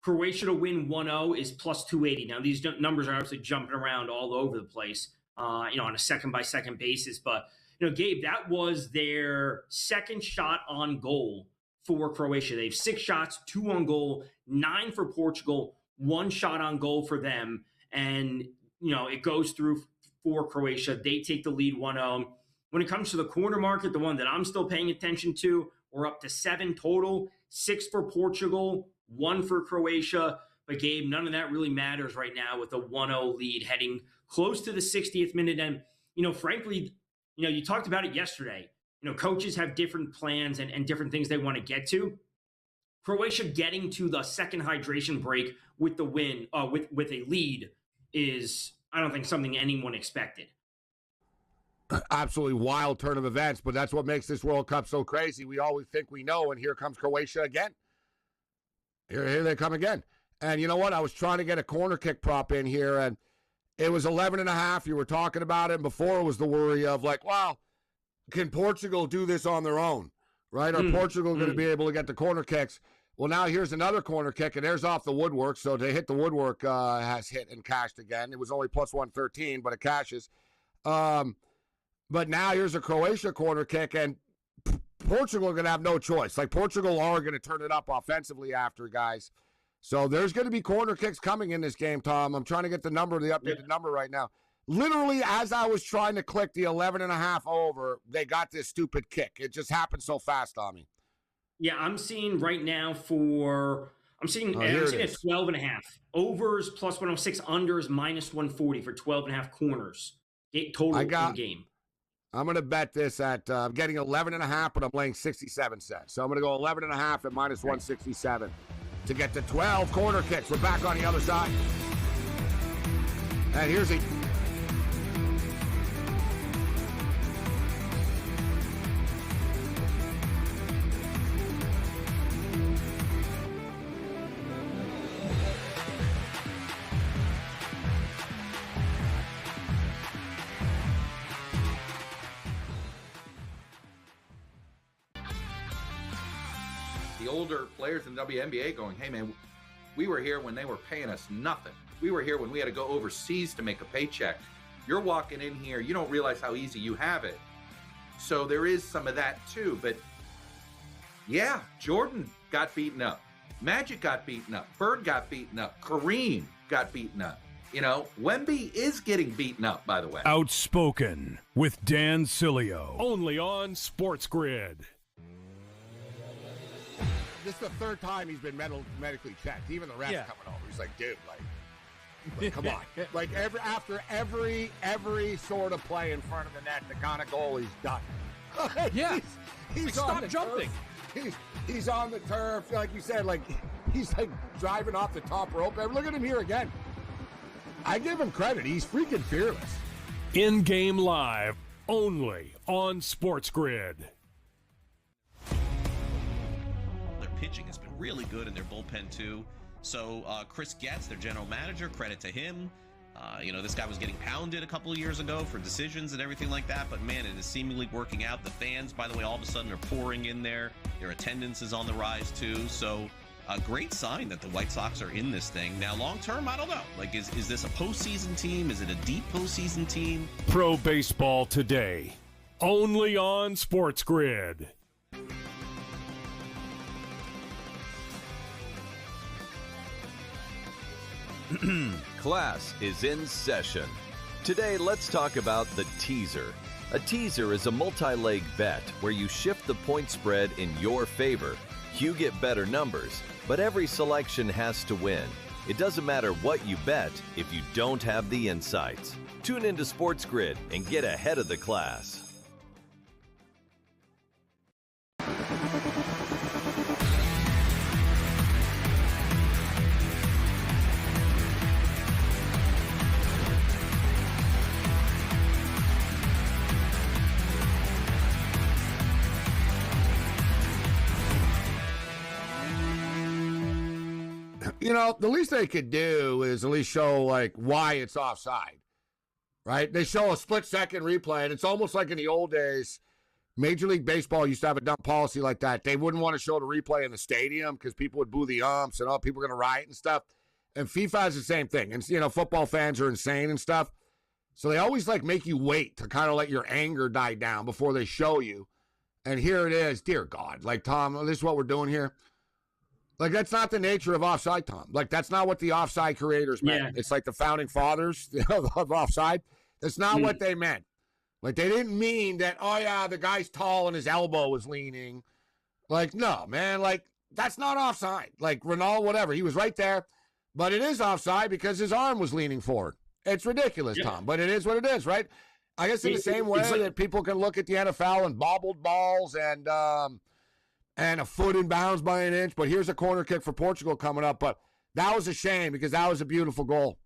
Croatia to win 1-0 is plus 280. Now, these numbers are obviously jumping around all over the place, on a second-by-second basis. But, Gabe, that was their second shot on goal for Croatia. They have 6 shots, 2 on goal, 9 for Portugal, 1 shot on goal for them. And, it goes through for Croatia. They take the lead 1-0. When it comes to the corner market, the one that I'm still paying attention to, we're up to 7 total, 6 for Portugal, 1 for Croatia. But Gabe, none of that really matters right now with a 1-0 lead heading close to the 60th minute. And, frankly, you talked about it yesterday. Coaches have different plans and different things they want to get to. Croatia getting to the second hydration break with the win, with a lead is, I don't think, something anyone expected. Absolutely wild turn of events, but that's what makes this World Cup so crazy. We always think we know, and here comes Croatia again. Here they come again. And you know what? I was trying to get a corner kick prop in here, and it was 11.5. You were talking about it, and before it was the worry of wow, can Portugal do this on their own, right? Are Portugal going to be able to get the corner kicks? Well, now here's another corner kick, and there's off the woodwork. So to hit the woodwork has hit and cashed again. It was only plus 113, but it cashes. But now here's a Croatia corner kick, and Portugal are going to have no choice. Portugal are going to turn it up offensively after, guys. So there's going to be corner kicks coming in this game, Tom. I'm trying to get the updated number right now. Literally, as I was trying to click the 11.5 over, they got this stupid kick. It just happened so fast on me. Yeah, I'm seeing right now I'm seeing at 12.5. Overs plus 106, unders minus 140 for 12.5 corners. Total in the game. I'm going to bet this at I'm getting 11.5, but I'm laying 67 cents. So I'm going to go 11.5 at minus 167 to get to 12 corner kicks. We're back on the other side. And here's the older players in the WNBA going, hey, man, we were here when they were paying us nothing. We were here when we had to go overseas to make a paycheck. You're walking in here, you don't realize how easy you have it. So there is some of that too. But yeah, Jordan got beaten up. Magic got beaten up. Bird got beaten up. Kareem got beaten up. Wemby is getting beaten up, by the way. Outspoken with Dan Cilio. Only on SportsGrid. This is the 3rd time he's been medically checked. Even the refs coming over. He's like, dude, come on. After every sort of play in front of the net, the kind of goal he's done. Yeah. He's stop jumping. He's on the turf, like you said, he's driving off the top rope. Look at him here again. I give him credit. He's freaking fearless. In-game live, only on SportsGrid. Pitching has been really good in their bullpen too. So Chris Getz, their general manager, credit to him. This guy was getting pounded a couple of years ago for decisions and everything like that, but man, it is seemingly working out. The fans, by the way, all of a sudden are pouring in there. Their attendance is on the rise too. So a great sign that the White Sox are in this thing. Now, long term, I don't know. Is this a postseason team? Is it a deep postseason team? Pro Baseball Today, only on SportsGrid. Class is in session. Today, let's talk about the teaser. A teaser is a multi-leg bet where you shift the point spread in your favor. You get better numbers, but every selection has to win. It doesn't matter what you bet if you don't have the insights. Tune into SportsGrid and get ahead of the class. You know, the least they could do is at least show, like, why it's offside, right? They show a split-second replay, and it's almost like in the old days, Major League Baseball used to have a dumb policy like that. They wouldn't want to show the replay in the stadium because people would boo the umps and, people are going to riot and stuff. And FIFA has the same thing. And, you know, football fans are insane and stuff. So they always, like, make you wait to kind of let your anger die down before they show you. And here it is. Dear God. Like, Tom, this is what we're doing here. Like, that's not the nature of offside, Tom. Like, that's not what the offside creators meant. Yeah. It's like the founding fathers of offside. That's not what they meant. Like, they didn't mean that, oh, yeah, the guy's tall and his elbow was leaning. Like, no, man. Like, that's not offside. Like, Ronaldo, whatever. He was right there. But it is offside because his arm was leaning forward. It's ridiculous, Tom. But it is what it is, right? I guess in the same way that people can look at the NFL and bobbled balls and a foot in bounds by an inch. But here's a corner kick for Portugal coming up. But that was a shame because that was a beautiful goal.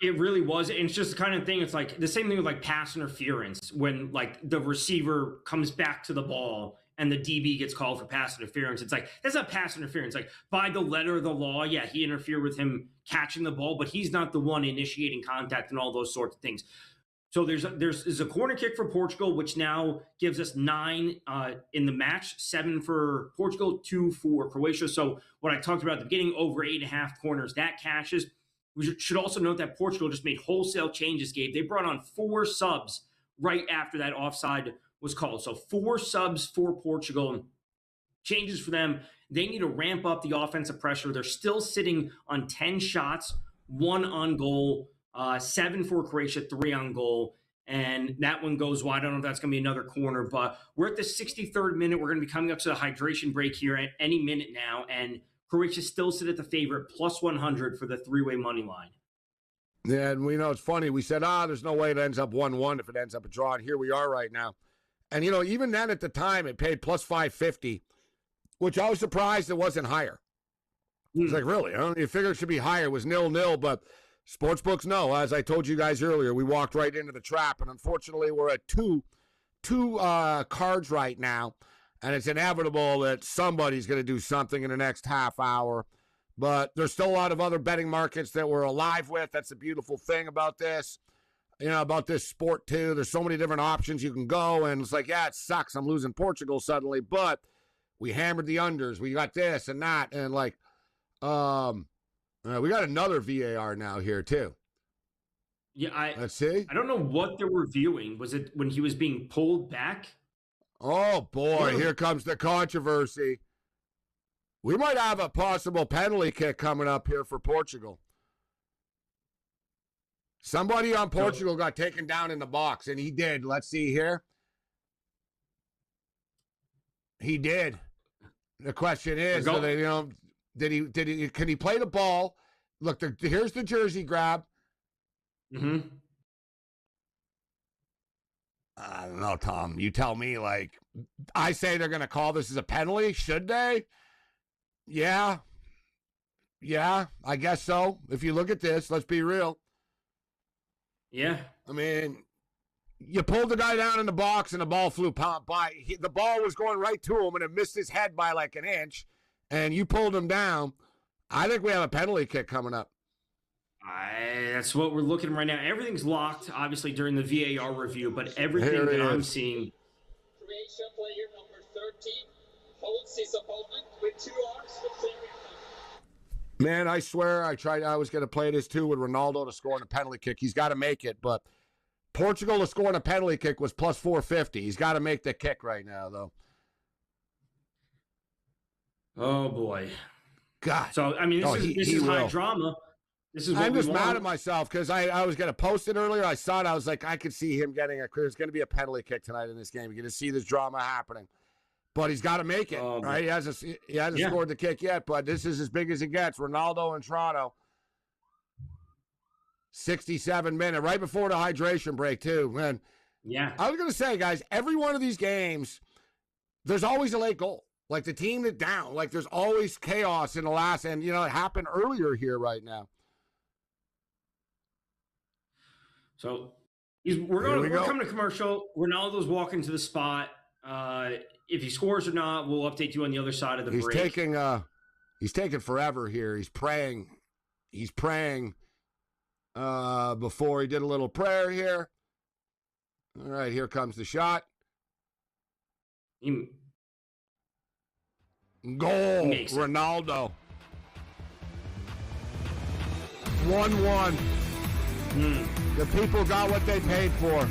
It really was. And it's just the kind of thing, it's like the same thing with like pass interference when like the receiver comes back to the ball and the DB gets called for pass interference. It's like, that's not pass interference. Like by the letter of the law, yeah, he interfered with him catching the ball, but he's not the one initiating contact and all those sorts of things. So there's a corner kick for Portugal, which now gives us 9 in the match, 7 for Portugal, 2 for Croatia. So what I talked about at the beginning, over 8.5 corners, that cashes. We should also note that Portugal just made wholesale changes, Gabe. They brought on 4 subs right after that offside was called. So 4 subs for Portugal. Changes for them. They need to ramp up the offensive pressure. They're still sitting on 10 shots, 1 on goal, 7 for Croatia, 3 on goal. And that one goes wide. I don't know if that's going to be another corner, but we're at the 63rd minute. We're going to be coming up to the hydration break here at any minute now. And Croatia still sit at the favorite, plus 100 for the 3-way money line. Yeah, and we know it's funny. We said, there's no way it ends up 1-1 if it ends up a draw. And here we are right now. And, you know, even then at the time, it paid plus 550, which I was surprised it wasn't higher. It's like, really? You figure it should be higher. It was 0-0, but sportsbooks know. As I told you guys earlier, we walked right into the trap. And unfortunately, we're at two cards right now. And it's inevitable that somebody's going to do something in the next half hour. But there's still a lot of other betting markets that we're alive with. That's the beautiful thing about this, about this sport, too. There's so many different options you can go. And it's like, yeah, it sucks. I'm losing Portugal suddenly. But we hammered the unders. We got this and that. And, like, we got another VAR now here, too. Yeah, let's see. I don't know what they're reviewing. Was it when he was being pulled back? Oh, boy, here comes the controversy. We might have a possible penalty kick coming up here for Portugal. Somebody on Portugal got taken down in the box, and he did. Let's see here. He did. The question is, can he play the ball? Look, here's the jersey grab. Mm-hmm. I don't know, Tom. You tell me. Like, I say they're going to call this as a penalty. Should they? Yeah. Yeah, I guess so. If you look at this, let's be real. Yeah. I mean, you pulled the guy down in the box and the ball flew by. The ball was going right to him and it missed his head by like an inch, and you pulled him down. I think we have a penalty kick coming up. That's what we're looking at right now. Everything's locked, obviously, during the VAR review, but everything that I'm seeing. Croatia player number 13 holds his opponent with 2 arms for clearing. Man, I swear I was going to play this too with Ronaldo to score on a penalty kick. He's got to make it, but Portugal to score on a penalty kick was plus 450. He's got to make the kick right now, though. Oh, boy. God. So, I mean, this is high drama. I'm just mad at myself because I was going to post it earlier. I saw it. I was like, I could see him getting there's going to be a penalty kick tonight in this game. You're going to see this drama happening. But he's got to make it, right? He hasn't scored the kick yet, but this is as big as it gets. Ronaldo and Toronto. 67 minutes, right before the hydration break, too. Man, yeah. I was going to say, guys, every one of these games, there's always a late goal. Like the team that down, like there's always chaos in the last, and, it happened earlier here right now. So we're coming to commercial. Ronaldo's walking to the spot. If he scores or not, we'll update you on the other side of the break. He's taking forever here. He's praying. He's praying before he did a little prayer here. All right, here comes the shot. Goal, Ronaldo. 1-1. The people got what they paid for.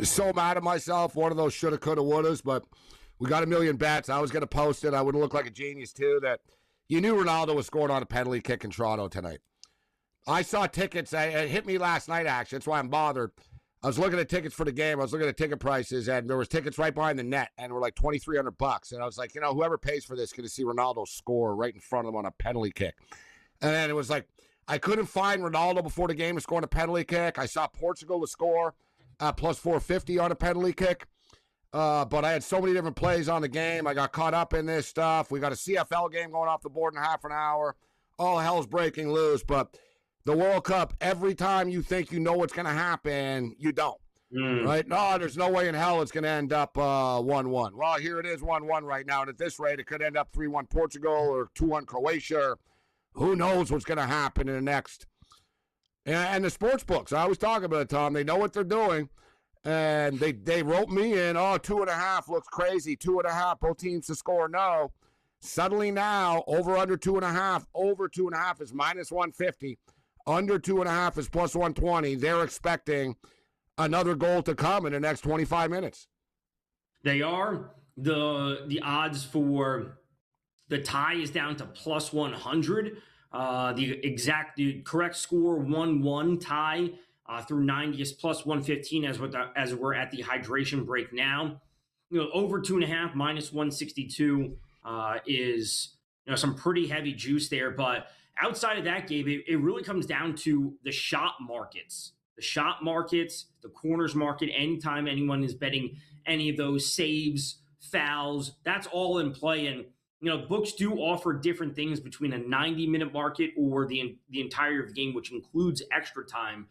So mad at myself. One of those shoulda, coulda, wouldas, but we got a million bets. I was going to post it. I would have looked like a genius, too, that you knew Ronaldo was scoring on a penalty kick in Toronto tonight. I saw tickets. It hit me last night, actually. That's why I'm bothered. I was looking at tickets for the game. I was looking at ticket prices, and there was tickets right behind the net, and were like $2,300. And I was like, whoever pays for this is going to see Ronaldo score right in front of them on a penalty kick. And then it was like, I couldn't find Ronaldo before the game to score on a penalty kick. I saw Portugal to score. Plus 450 on a penalty kick. But I had so many different plays on the game. I got caught up in this stuff. We got a CFL game going off the board in half an hour. All hell's breaking loose. But the World Cup, every time you think you know what's going to happen, you don't. Right? No, there's no way in hell it's going to end up 1-1. Well, here it is 1-1 right now. And at this rate, it could end up 3-1 Portugal or 2-1 Croatia. Who knows what's going to happen in the next. And the sports books, I always talk about it, Tom. They know what they're doing. And they wrote me in, 2.5 looks crazy. 2.5, both teams to score, no. Suddenly now, over under 2.5. Over 2.5 is minus 150. Under 2.5 is plus 120. They're expecting another goal to come in the next 25 minutes. They are. The odds for the tie is down to plus 100. The correct score 1-1 tie through 90 is plus 115 as we're at the hydration break now. Over 2.5 minus 162 is some pretty heavy juice there. But outside of that, Gabe, it really comes down to the shot markets. The shot markets, the corners market. Anytime anyone is betting any of those saves, fouls, that's all in play. And books do offer different things between a 90-minute market or the entire game, which includes extra time.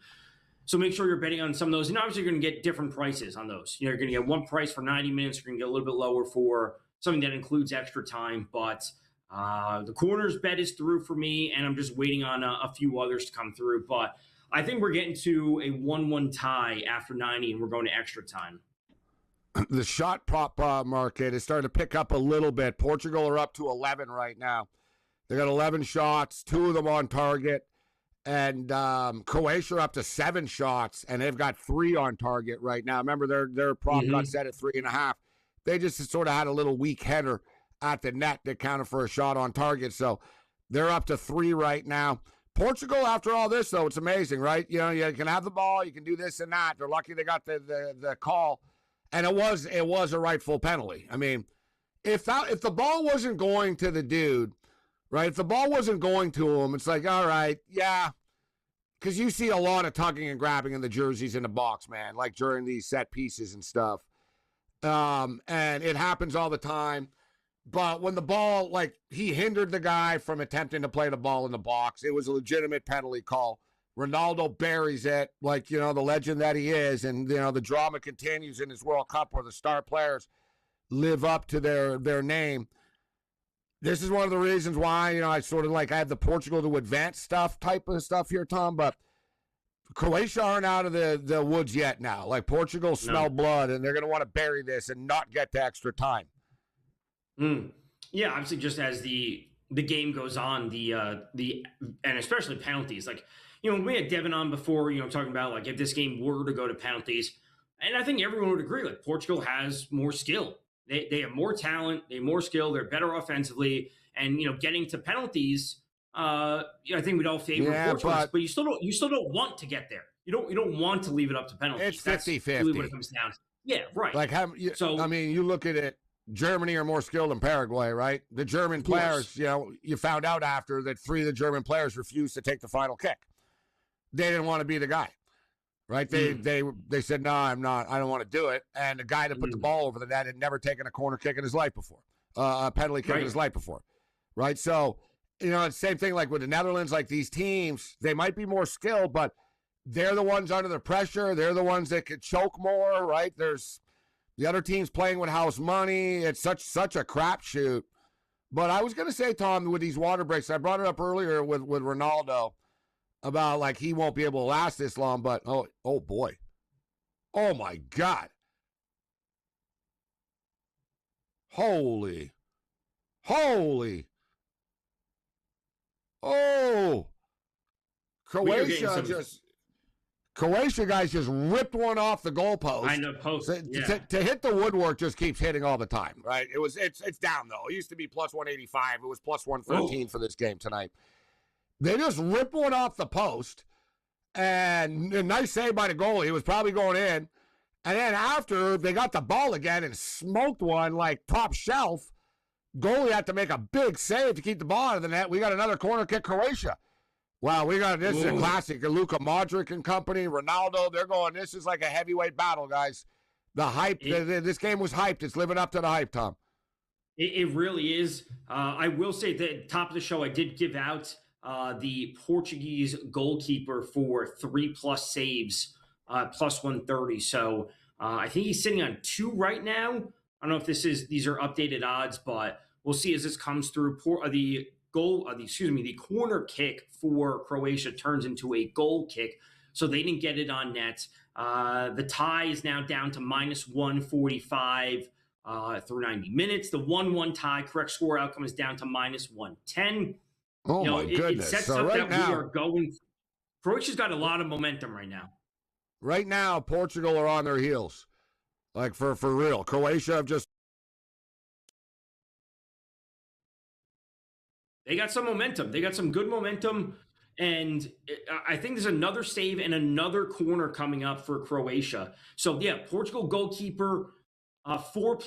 So make sure you're betting on some of those. And obviously, you're going to get different prices on those. You're going to get one price for 90 minutes. You're going to get a little bit lower for something that includes extra time. But the corners bet is through for me, and I'm just waiting on a few others to come through. But I think we're getting to a 1-1 tie after 90, and we're going to extra time. The shot prop market is starting to pick up a little bit. Portugal are up to 11 right now. They got 11 shots, 2 of them on target. And Croatia are up to 7 shots, and they've got 3 on target right now. Remember, their prop got set at 3.5. They just sort of had a little weak header at the net that counted for a shot on target. So they're up to 3 right now. Portugal, after all this, though, it's amazing, right? You know, you can have the ball, you can do this and that. They're lucky they got the call, and it was a rightful penalty. I mean, if the ball wasn't going to the dude, right? If the ball wasn't going to him, it's like, all right, yeah. Because you see a lot of tugging and grabbing in the jerseys in the box, man, like during these set pieces and stuff. And it happens all the time. But when the ball, like, he hindered the guy from attempting to play the ball in the box, it was a legitimate penalty call. Ronaldo buries it, like, you know, the legend that he is. And, you know, the drama continues in his World Cup where the star players live up to their name. This is one of the reasons why, you know, I have the Portugal to advance stuff type of stuff here, Tom, but Croatia aren't out of the woods yet now. Like, Portugal smell blood, and they're going to want to bury this and not get to extra time. Yeah, obviously, just as the game goes on, and especially penalties. Like, you know, we had Devin on before, you know, talking about, like, if this game were to go to penalties, and I think everyone would agree, like, Portugal has more skill. They have more talent, they have more skill, they're better offensively, and, you know, getting to penalties, I think we'd all favor Portugal, but you still don't want to get there. You don't want to leave it up to penalties. It's 50-50. That's really what it comes down to. Yeah, right. Like, I mean, you look at it, Germany are more skilled than Paraguay, right? The German players, you know, you found out after that 3 of the German players refused to take the final kick. They didn't want to be the guy. Right? They said, no, I'm not. I don't want to do it. And the guy that put the ball over the net had never taken a corner kick in his life before, a penalty kick in his life before. Right? So, you know, it's the same thing like with the Netherlands, like these teams, they might be more skilled, but they're the ones under the pressure. They're the ones that could choke more, right? There's the other teams playing with house money. It's such a crapshoot. But I was going to say, Tom, with these water breaks, I brought it up earlier with Ronaldo, about, like, he won't be able to last this long, but, oh boy. Oh, my God. Holy. Oh. Croatia guys just ripped one off the goalpost. I know, post. To hit the woodwork just keeps hitting all the time, right? It's down, though. It used to be plus 185. It was plus 113 for this game tonight. They just ripped one off the post, and a nice save by the goalie. It was probably going in. And then after, they got the ball again and smoked one like top shelf. Goalie had to make a big save to keep the ball out of the net. We got another corner kick, Croatia. Wow, this is a classic. Luka Modric and company, Ronaldo, they're going, this is like a heavyweight battle, guys. The hype, this game was hyped. It's living up to the hype, Tom. It really is. I will say at the top of the show, I did give out the Portuguese goalkeeper for 3+ saves, plus 130. So I think he's sitting on 2 right now. I don't know if these are updated odds, but we'll see as this comes through. The corner kick for Croatia turns into a goal kick, so they didn't get it on net. The tie is now down to minus 145 through 90 minutes. The 1-1 tie, correct score outcome is down to minus 110. Oh, my goodness. It sets so up right that now, we are going. Croatia's got a lot of momentum right now. Right now, Portugal are on their heels. Like, for real. Croatia have just. They got some momentum. They got some good momentum. And I think there's another save and another corner coming up for Croatia. So, yeah, Portugal goalkeeper. 4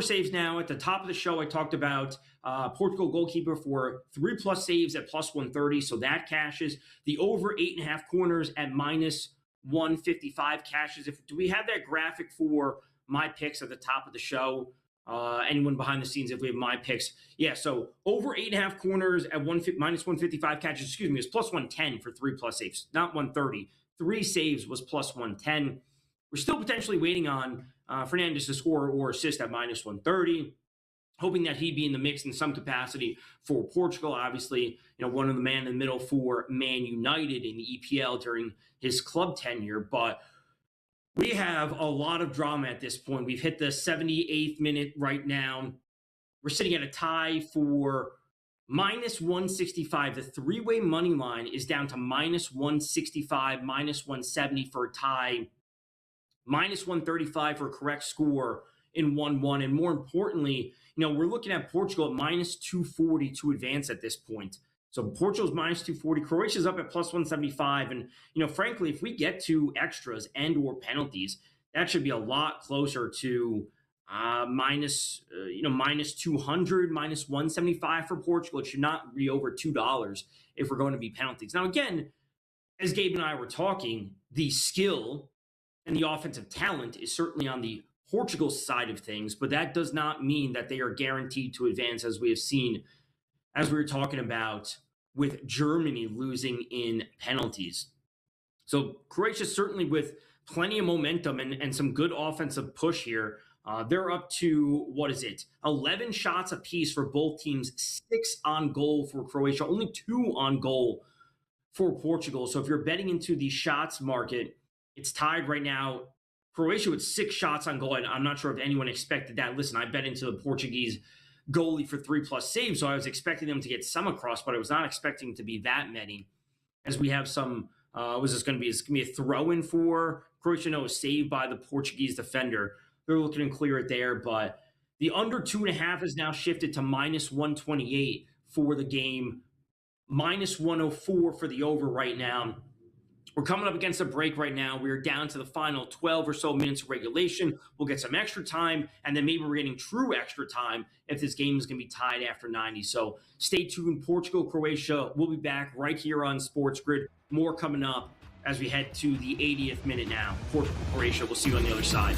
saves now. At the top of the show, I talked about Portugal goalkeeper for 3+ saves at plus 130. So that cashes. The over 8.5 corners at minus 155 cashes. Do we have that graphic for my picks at the top of the show? Anyone behind the scenes, if we have my picks. Yeah, so over 8.5 corners at minus 155 catches. Excuse me, it's plus 110 for 3+ saves, not 130. 3 saves was plus 110. We're still potentially waiting on Fernandez to score or assist at minus 130, hoping that he'd be in the mix in some capacity for Portugal. Obviously, one of the man in the middle for Man United in the EPL during his club tenure. But we have a lot of drama at this point. We've hit the 78th minute right now. We're sitting at a tie for minus 165. The three-way money line is down to minus 165, minus 170 for a tie, minus 135 for a correct score in 1-1. And more importantly, we're looking at Portugal at minus 240 to advance at this point. So Portugal's minus 240, Croatia's up at plus 175. And, frankly, if we get to extras and or penalties, that should be a lot closer to minus 200, minus 175 for Portugal. It should not be over $2 if we're going to be penalties. Now, again, as Gabe and I were talking, the skill and the offensive talent is certainly on the Portugal side of things, but that does not mean that they are guaranteed to advance, as we have seen, as we were talking about with Germany losing in penalties. So Croatia certainly with plenty of momentum and some good offensive push here. They're up to, 11 shots apiece for both teams, 6 on goal for Croatia, only 2 on goal for Portugal. So if you're betting into the shots market, it's tied right now. Croatia with 6 shots on goal, and I'm not sure if anyone expected that. Listen, I bet into the Portuguese goalie for 3+ saves, so I was expecting them to get some across, but I was not expecting to be that many. As we have some, is this going to be a throw-in for Croatia? No, a save by the Portuguese defender. They're looking to clear it there, but the under 2.5 is now shifted to minus 128 for the game, minus 104 for the over right now. We're coming up against a break right now. We're down to the final 12 or so minutes of regulation. We'll get some extra time, and then maybe we're getting true extra time if this game is going to be tied after 90. So stay tuned. Portugal, Croatia, we'll be back right here on SportsGrid. More coming up as we head to the 80th minute now. Portugal, Croatia, we'll see you on the other side.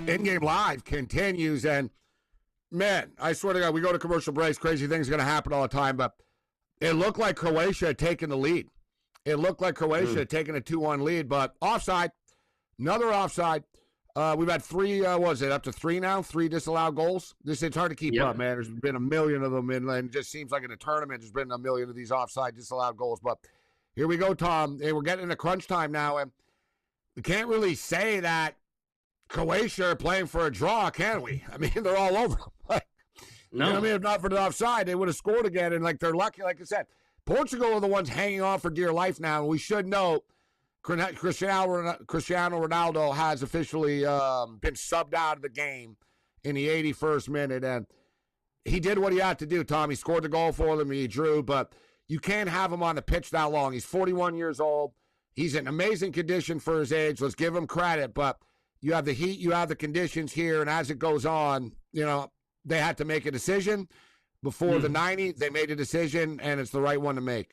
In-game live continues, and man, I swear to God, we go to commercial breaks. Crazy things are going to happen all the time, but it looked like Croatia had taken the lead. It looked like Croatia had taken a 2-1 lead, but offside, another offside. We've had up to three now, 3 disallowed goals. It's hard to keep up, man. There's been a million of them, and it just seems like in a tournament there's been a million of these offside disallowed goals. But here we go, Tom. Hey, we're getting into crunch time now, and we can't really say that Croatia are playing for a draw, can we? I mean, they're all over them. Like, no. You know what I mean? If not for the offside, they would have scored again, and like they're lucky. Like I said, Portugal are the ones hanging on for dear life now, and we should know Cristiano Ronaldo has officially been subbed out of the game in the 81st minute, and he did what he had to do, Tom. He scored the goal for them, he drew, but you can't have him on the pitch that long. He's 41 years old. He's in amazing condition for his age. Let's give him credit, but you have the heat, you have the conditions here, and as it goes on, they had to make a decision. Before the 90, they made a decision, and it's the right one to make.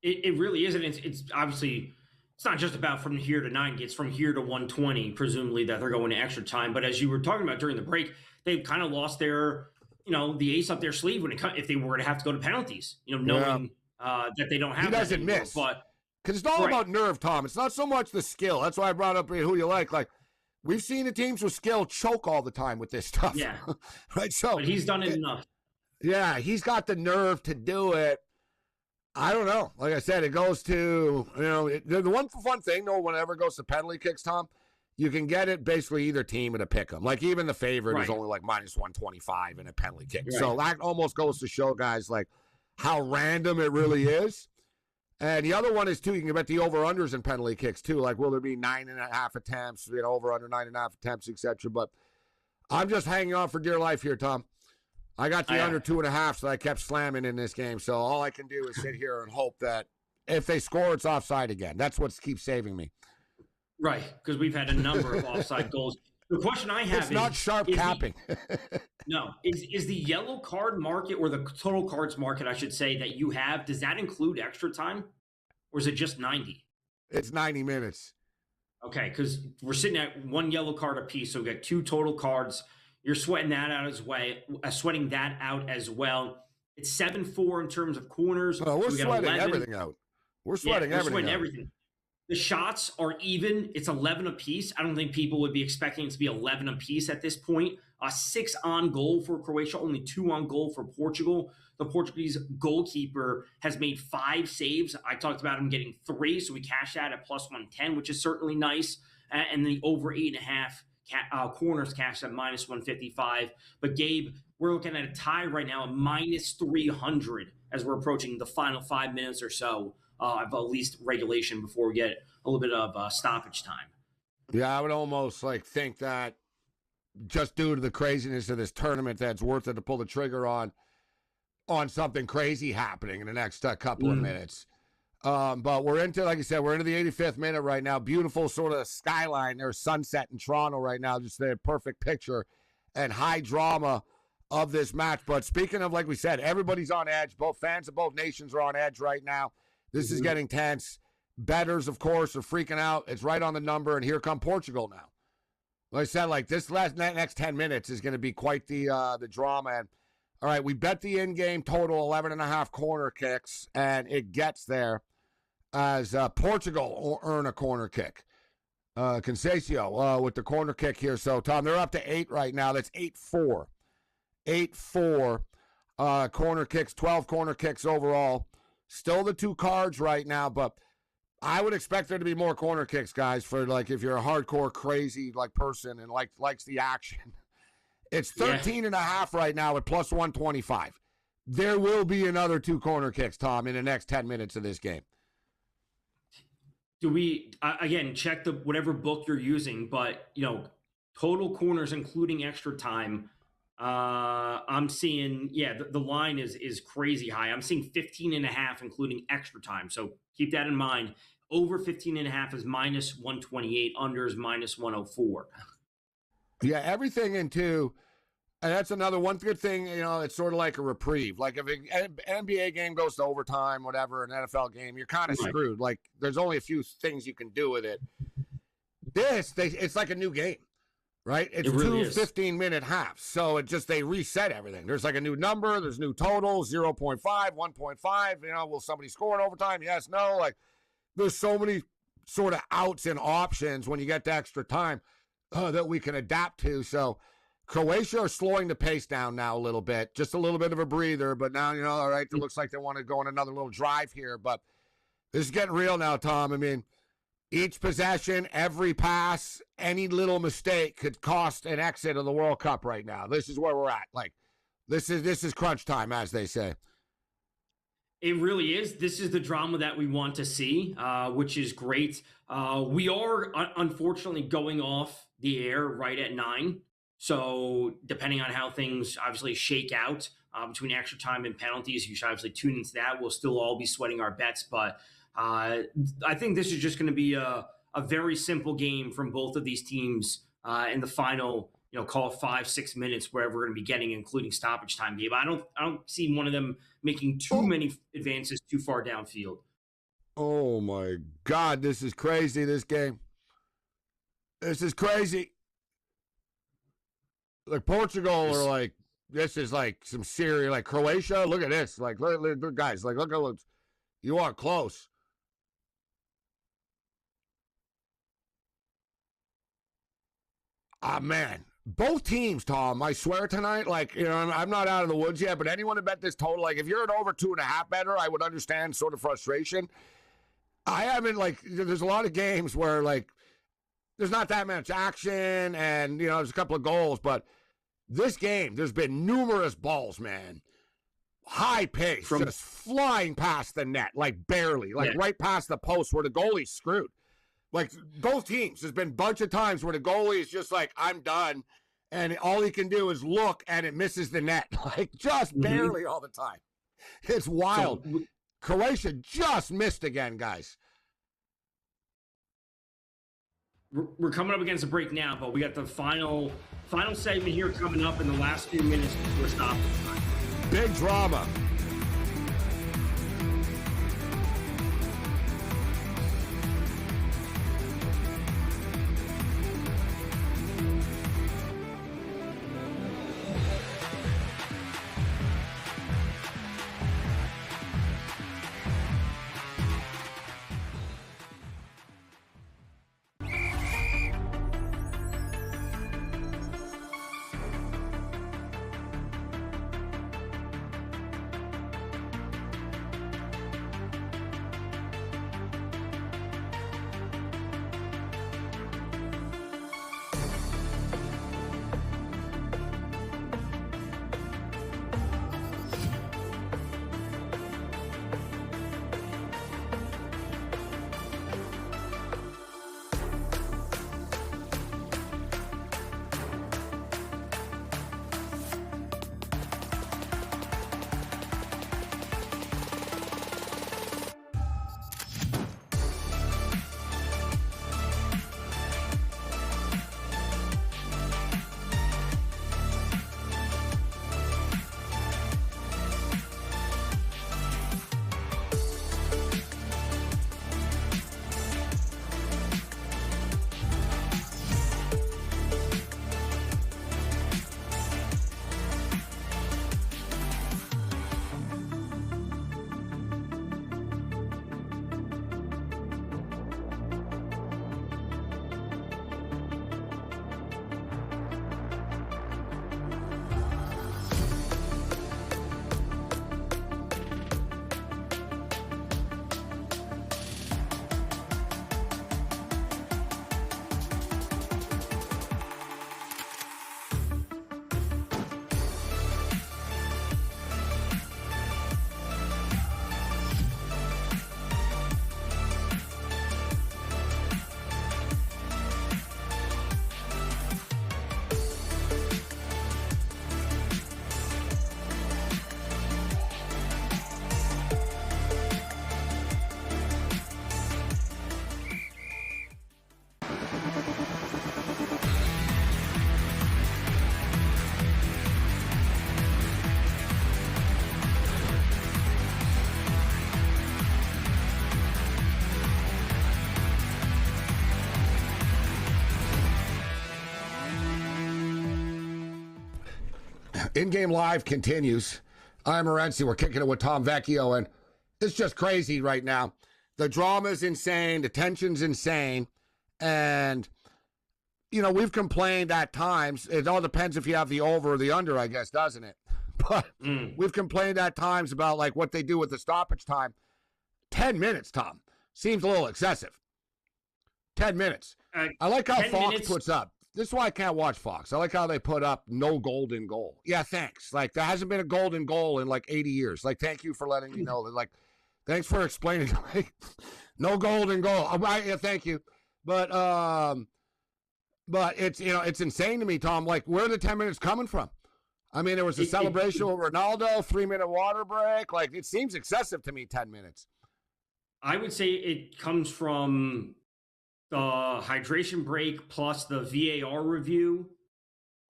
It really is, and it's obviously – it's not just about from here to 90. It's from here to 120, presumably, that they're going to extra time. But as you were talking about during the break, they've kind of lost their, the ace up their sleeve if they were to have to go to penalties, knowing that they don't have. He doesn't anymore, miss. But because it's all about nerve, Tom. It's not so much the skill. That's why I brought up who you like. Like, we've seen the teams with skill choke all the time with this stuff. Yeah. Right? So, but he's done it enough. Yeah, he's got the nerve to do it. I don't know. Like I said, it goes to, the one fun thing, whenever it goes to penalty kicks, Tom, you can get it basically either team at a pick 'em. Like even the favorite is only like minus 125 in a penalty kick. Right. So that almost goes to show guys like how random it really is. And the other one is, too, you can bet the over-unders in penalty kicks, too. Like, will there be 9.5 attempts, over under 9.5 attempts, etc. But I'm just hanging on for dear life here, Tom. I got the under 2.5, so I kept slamming in this game. So all I can do is sit here and hope that if they score, it's offside again. That's what keeps saving me. Right, because we've had a number of offside goals. The question I have is not sharp capping. Is the yellow card market, or the total cards market, I should say, that you have, does that include extra time, or is it just 90? It's 90 minutes. Okay, because we're sitting at 1 yellow card apiece, so we got 2 total cards. You're sweating that out as well. It's 7-4 in terms of corners. Oh, we're sweating everything out. We're sweating everything. The shots are even. It's 11 apiece. I don't think people would be expecting it to be 11 apiece at this point. 6 on goal for Croatia, only 2 on goal for Portugal. The Portuguese goalkeeper has made 5 saves. I talked about him getting 3, so we cashed that at plus 110, which is certainly nice. And the over 8.5 corners cashed at minus 155. But Gabe, we're looking at a tie right now at minus 300 as we're approaching the final 5 minutes or so of at least regulation before we get a little bit of stoppage time. Yeah, I would almost think that just due to the craziness of this tournament, that's worth it to pull the trigger on something crazy happening in the next couple of minutes. But we're into, like I said, we're into the 85th minute right now. Beautiful sort of skyline. There's sunset in Toronto right now. Just a perfect picture and high drama of this match. But speaking of, like we said, everybody's on edge. Both fans of both nations are on edge right now. This is getting tense. Bettors, of course, are freaking out. It's right on the number, and here come Portugal now. Like I said, this next 10 minutes is going to be quite the drama. And all right, we bet the in-game total 11.5 corner kicks, and it gets there as Portugal earn a corner kick. Conceição with the corner kick here. So, Tom, they're up to 8 right now. That's 8-4. 8-4 corner kicks, 12 corner kicks overall. Still the 2 cards right now, but I would expect there to be more corner kicks, guys, for if you're a hardcore crazy person and likes the action. It's 13.5 right now at plus 125. There will be another 2 corner kicks, Tom, in the next 10 minutes of this game. Do we, again, check whatever book you're using, but, total corners, including extra time, I'm seeing, the line is crazy high. I'm seeing 15.5, including extra time. So keep that in mind. Over 15.5 is minus 128. Under is minus 104. Yeah, everything into, and that's another one good thing, it's sort of like a reprieve. Like if an NBA game goes to overtime, whatever, an NFL game, you're kind of screwed. There's only a few things you can do with it. It's like a new game. right? It's really two is. 15-minute halves. So they reset everything. There's like a new number. There's new totals, 0.5, 1.5. Will somebody score in overtime? Yes, no. Like, there's so many sort of outs and options when you get to extra time that we can adapt to. So Croatia are slowing the pace down now a little bit, just a little bit of a breather. But now, all right, it looks like they want to go on another little drive here. But this is getting real now, Tom. I mean, each possession, every pass, any little mistake could cost an exit of the World Cup right now. This is where we're at. Like, this is crunch time, as they say. It really is. This is the drama that we want to see, which is great. We are, unfortunately, going off the air right at 9. So depending on how things obviously shake out between extra time and penalties, you should obviously tune into that. We'll still all be sweating our bets, but I think this is just going to be a very simple game from both of these teams in the final, call it 5-6 minutes, wherever we're going to be getting, including stoppage time. Gabe, I don't see one of them making too many advances too far downfield. Oh my God, this is crazy. This game, this is crazy. Like Portugal are like, this is like some serious, like Croatia. Look at this, like look guys, like look at you are close. Man, both teams, Tom, I swear tonight, like, I'm not out of the woods yet, but anyone to bet this total, like, if you're an over 2.5 better, I would understand sort of frustration. I haven't, like, there's a lot of games where, like, there's not that much action and, there's a couple of goals, but this game, there's been numerous balls, man. High pace, just flying past the net, like barely, like right past the post where the goalie's screwed. Like, both teams, there's been a bunch of times where the goalie is just like, I'm done, and all he can do is look, and it misses the net. Like, just barely all the time. It's wild. So, Croatia just missed again, guys. We're coming up against a break now, but we got the final segment here coming up in the last few minutes before stoppage time. Big drama. In-game live continues. I'm Morency. We're kicking it with Tom Vecchio, and it's just crazy right now. The drama's insane. The tension's insane. And, you know, we've complained at times. It all depends if you have the over or the under, I guess, doesn't it? But we've complained at times about, like, what they do with the stoppage time. 10 minutes, Tom, seems a little excessive. 10 minutes. I like how Fox puts up. This is why I can't watch Fox. I like how they put up no golden goal. Yeah, thanks. Like, there hasn't been a golden goal in like 80 years. Like, thank you for letting me know. Like, thanks for explaining. Like, no golden goal. Yeah, thank you. But it's, you know, it's insane to me, Tom. Like, where are the 10 minutes coming from? I mean, there was a celebration with Ronaldo, 3-minute water break. Like, it seems excessive to me, 10 minutes. I would say it comes from the hydration break plus the VAR review.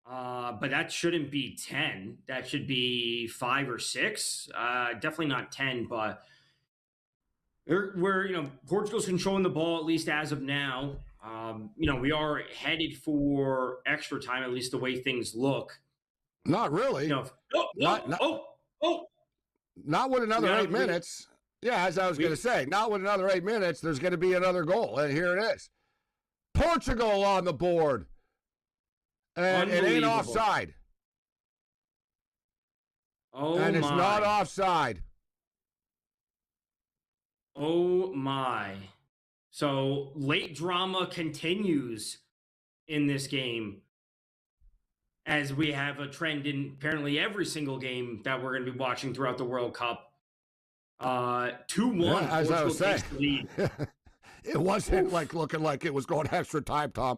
But that shouldn't be 10. That should be 5 or 6. Definitely not 10, but we're, you know, Portugal's controlling the ball, at least as of now. You know, we are headed for extra time, at least the way things look. Not really. You know, not with another 8 minutes. Yeah, as I was going to say, not with another 8 minutes, there's going to be another goal. And here it is. Portugal on the board. And it ain't offside. And it's not offside. Oh, my. So late drama continues in this game, as we have a trend in apparently every single game that we're going to be watching throughout the World Cup. 2-1. Yeah, as I was saying, it wasn't like looking like it was going extra time, Tom.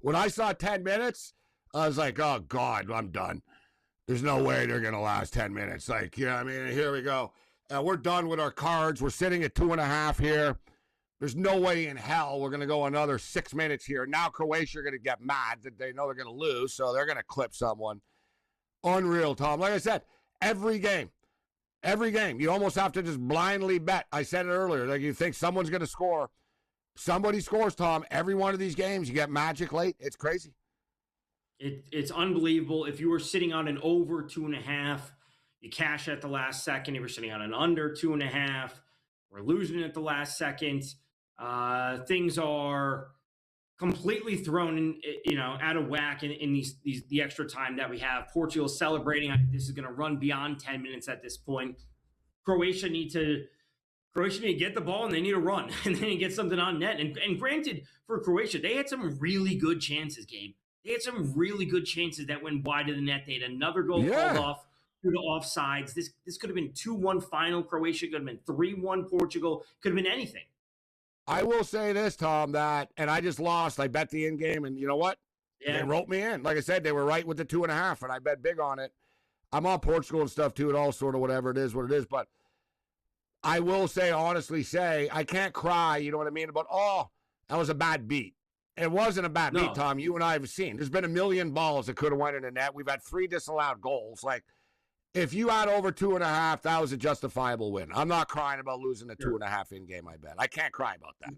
When I saw 10 minutes, I was like, oh, God, I'm done. There's no way they're going to last 10 minutes. Like, yeah, I mean, here we go. We're done with our cards. We're sitting at 2.5 here. There's no way in hell we're going to go another 6 minutes here. Now Croatia are going to get mad that they know they're going to lose, so they're going to clip someone. Unreal, Tom. Like I said, every game, you almost have to just blindly bet. I said it earlier. Like, you think someone's going to score. Somebody scores, Tom. Every one of these games, you get magic late. It's crazy. It's unbelievable. If you were sitting on an over 2.5, you cash at the last second. If you're sitting on an under 2.5, we're losing at the last second. Things are completely thrown in, you know, out of whack in the extra time that we have. Portugal celebrating. I think this is going to run beyond 10 minutes at this point. Croatia need to get the ball, and they need to run, and then get something on net. And granted, for Croatia, they had some really good chances, Gabe. They had some really good chances that went wide of the net. They had another goal called off through the offsides. This could have been 2-1 final. Croatia could have been 3-1 Portugal. Could have been anything. I will say this, Tom, and I just lost. I bet the in-game, and you know what? Yeah. They wrote me in. Like I said, they were right with the 2.5, and I bet big on it. I'm on Portugal and stuff, too, and all sort of whatever it is, what it is. But I will honestly say, I can't cry, you know what I mean, about, oh, that was a bad beat. It wasn't a bad beat, Tom. You and I have seen. There's been a million balls that could have went in the net. We've had 3 disallowed goals. Like, if you had over 2.5, that was a justifiable win. I'm not crying about losing the 2.5 in-game, I bet. I can't cry about that.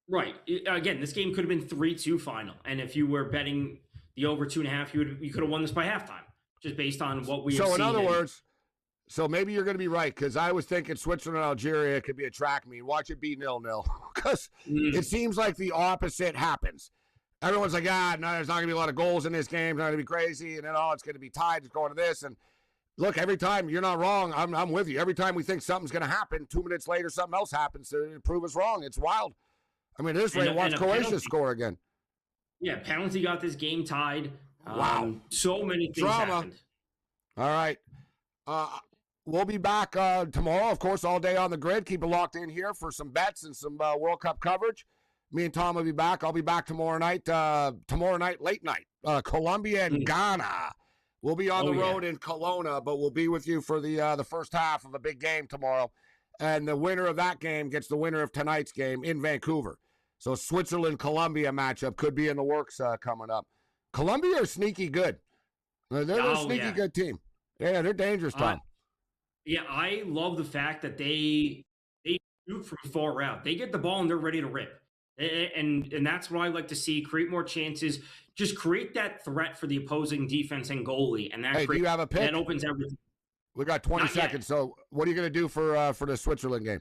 Right. Again, this game could have been 3-2 final. And if you were betting the over 2.5, you could have won this by halftime, just based on what we have seen. So, in other words, so maybe you're going to be right, because I was thinking Switzerland and Algeria could be a track meet. Watch it be 0-0, because it seems like the opposite happens. Everyone's like, no, there's not going to be a lot of goals in this game. It's not going to be crazy. And then, it's going to be tied. It's going to this. And look, every time, you're not wrong. I'm with you. Every time we think something's going to happen, 2 minutes later, something else happens to prove us wrong. It's wild. I mean, this way, watch Croatia score again. Yeah, penalty got this game tied. Wow. So many things happened. All right. We'll be back tomorrow, of course, all day on the grid. Keep it locked in here for some bets and some World Cup coverage. Me and Tom will be back. I'll be back tomorrow night, late night. Colombia and Ghana. We'll be on the road in Kelowna, but we'll be with you for the first half of a big game tomorrow. And the winner of that game gets the winner of tonight's game in Vancouver. So Switzerland-Colombia matchup could be in the works coming up. Colombia are sneaky good. They're a sneaky good team. Yeah, they're dangerous, Tom. Yeah, I love the fact that they shoot from far out. They get the ball and they're ready to rip. And that's what I like to see. Create more chances. Just create that threat for the opposing defense and goalie. And that do you have a pick? That opens everything. We got 20 Not seconds. yet. So what are you going to do for the Switzerland game?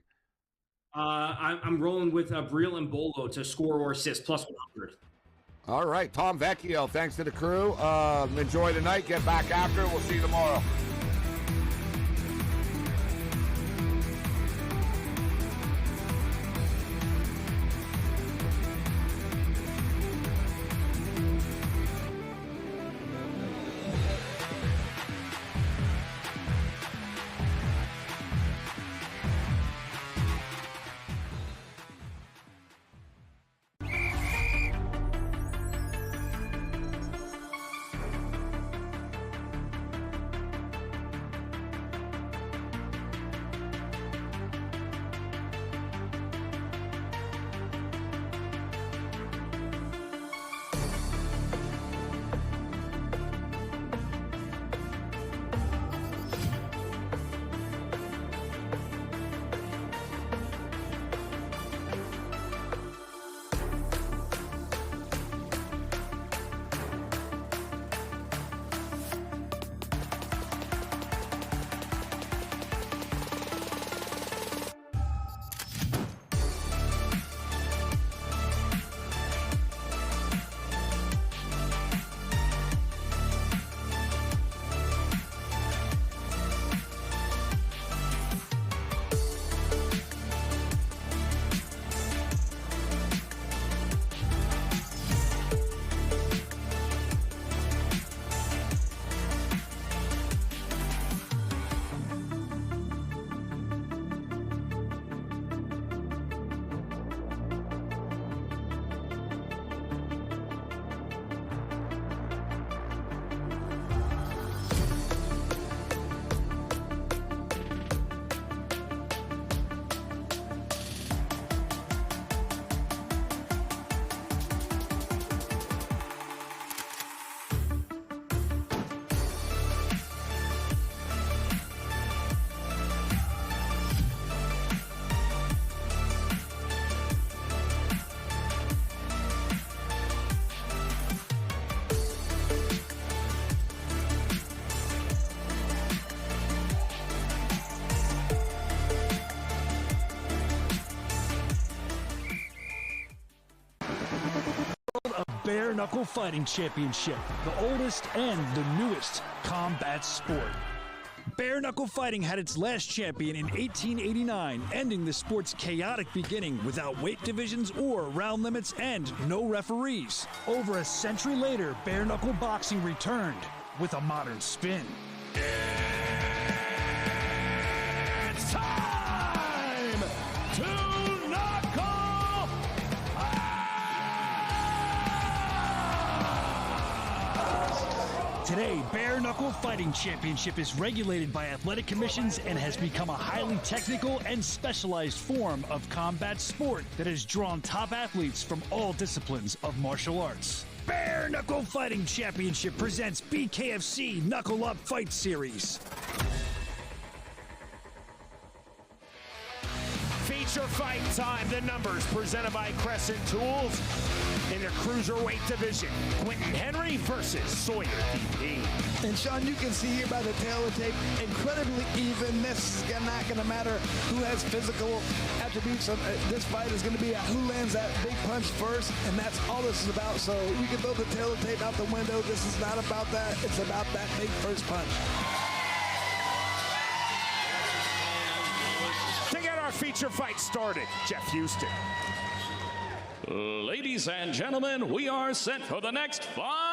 I'm rolling with Gabriel and Bolo to score or assist plus 100. All right, Tom Vecchio, thanks to the crew. Enjoy the night. Get back after. We'll see you tomorrow. Bare Knuckle Fighting Championship, the oldest and the newest combat sport. Bare Knuckle Fighting had its last champion in 1889, ending the sport's chaotic beginning without weight divisions or round limits and no referees. Over a century later, Bare Knuckle Boxing returned with a modern spin. It's time to knuckle. Today, Bare Knuckle Fighting Championship is regulated by athletic commissions and has become a highly technical and specialized form of combat sport that has drawn top athletes from all disciplines of martial arts. Bare Knuckle Fighting Championship presents BKFC Knuckle Up Fight Series. Feature fight time. The numbers presented by Crescent Tools. In the cruiserweight division, Quentin Henry versus Sawyer DP. And Sean, you can see here by the tail of the tape, incredibly even. This is not going to matter who has physical attributes. This fight is going to be who lands that big punch first, and that's all this is about. So you can throw the tail of the tape out the window. This is not about that. It's about that big first punch. To get our feature fight started, Jeff Houston. Ladies and gentlemen, we are set for the next fight.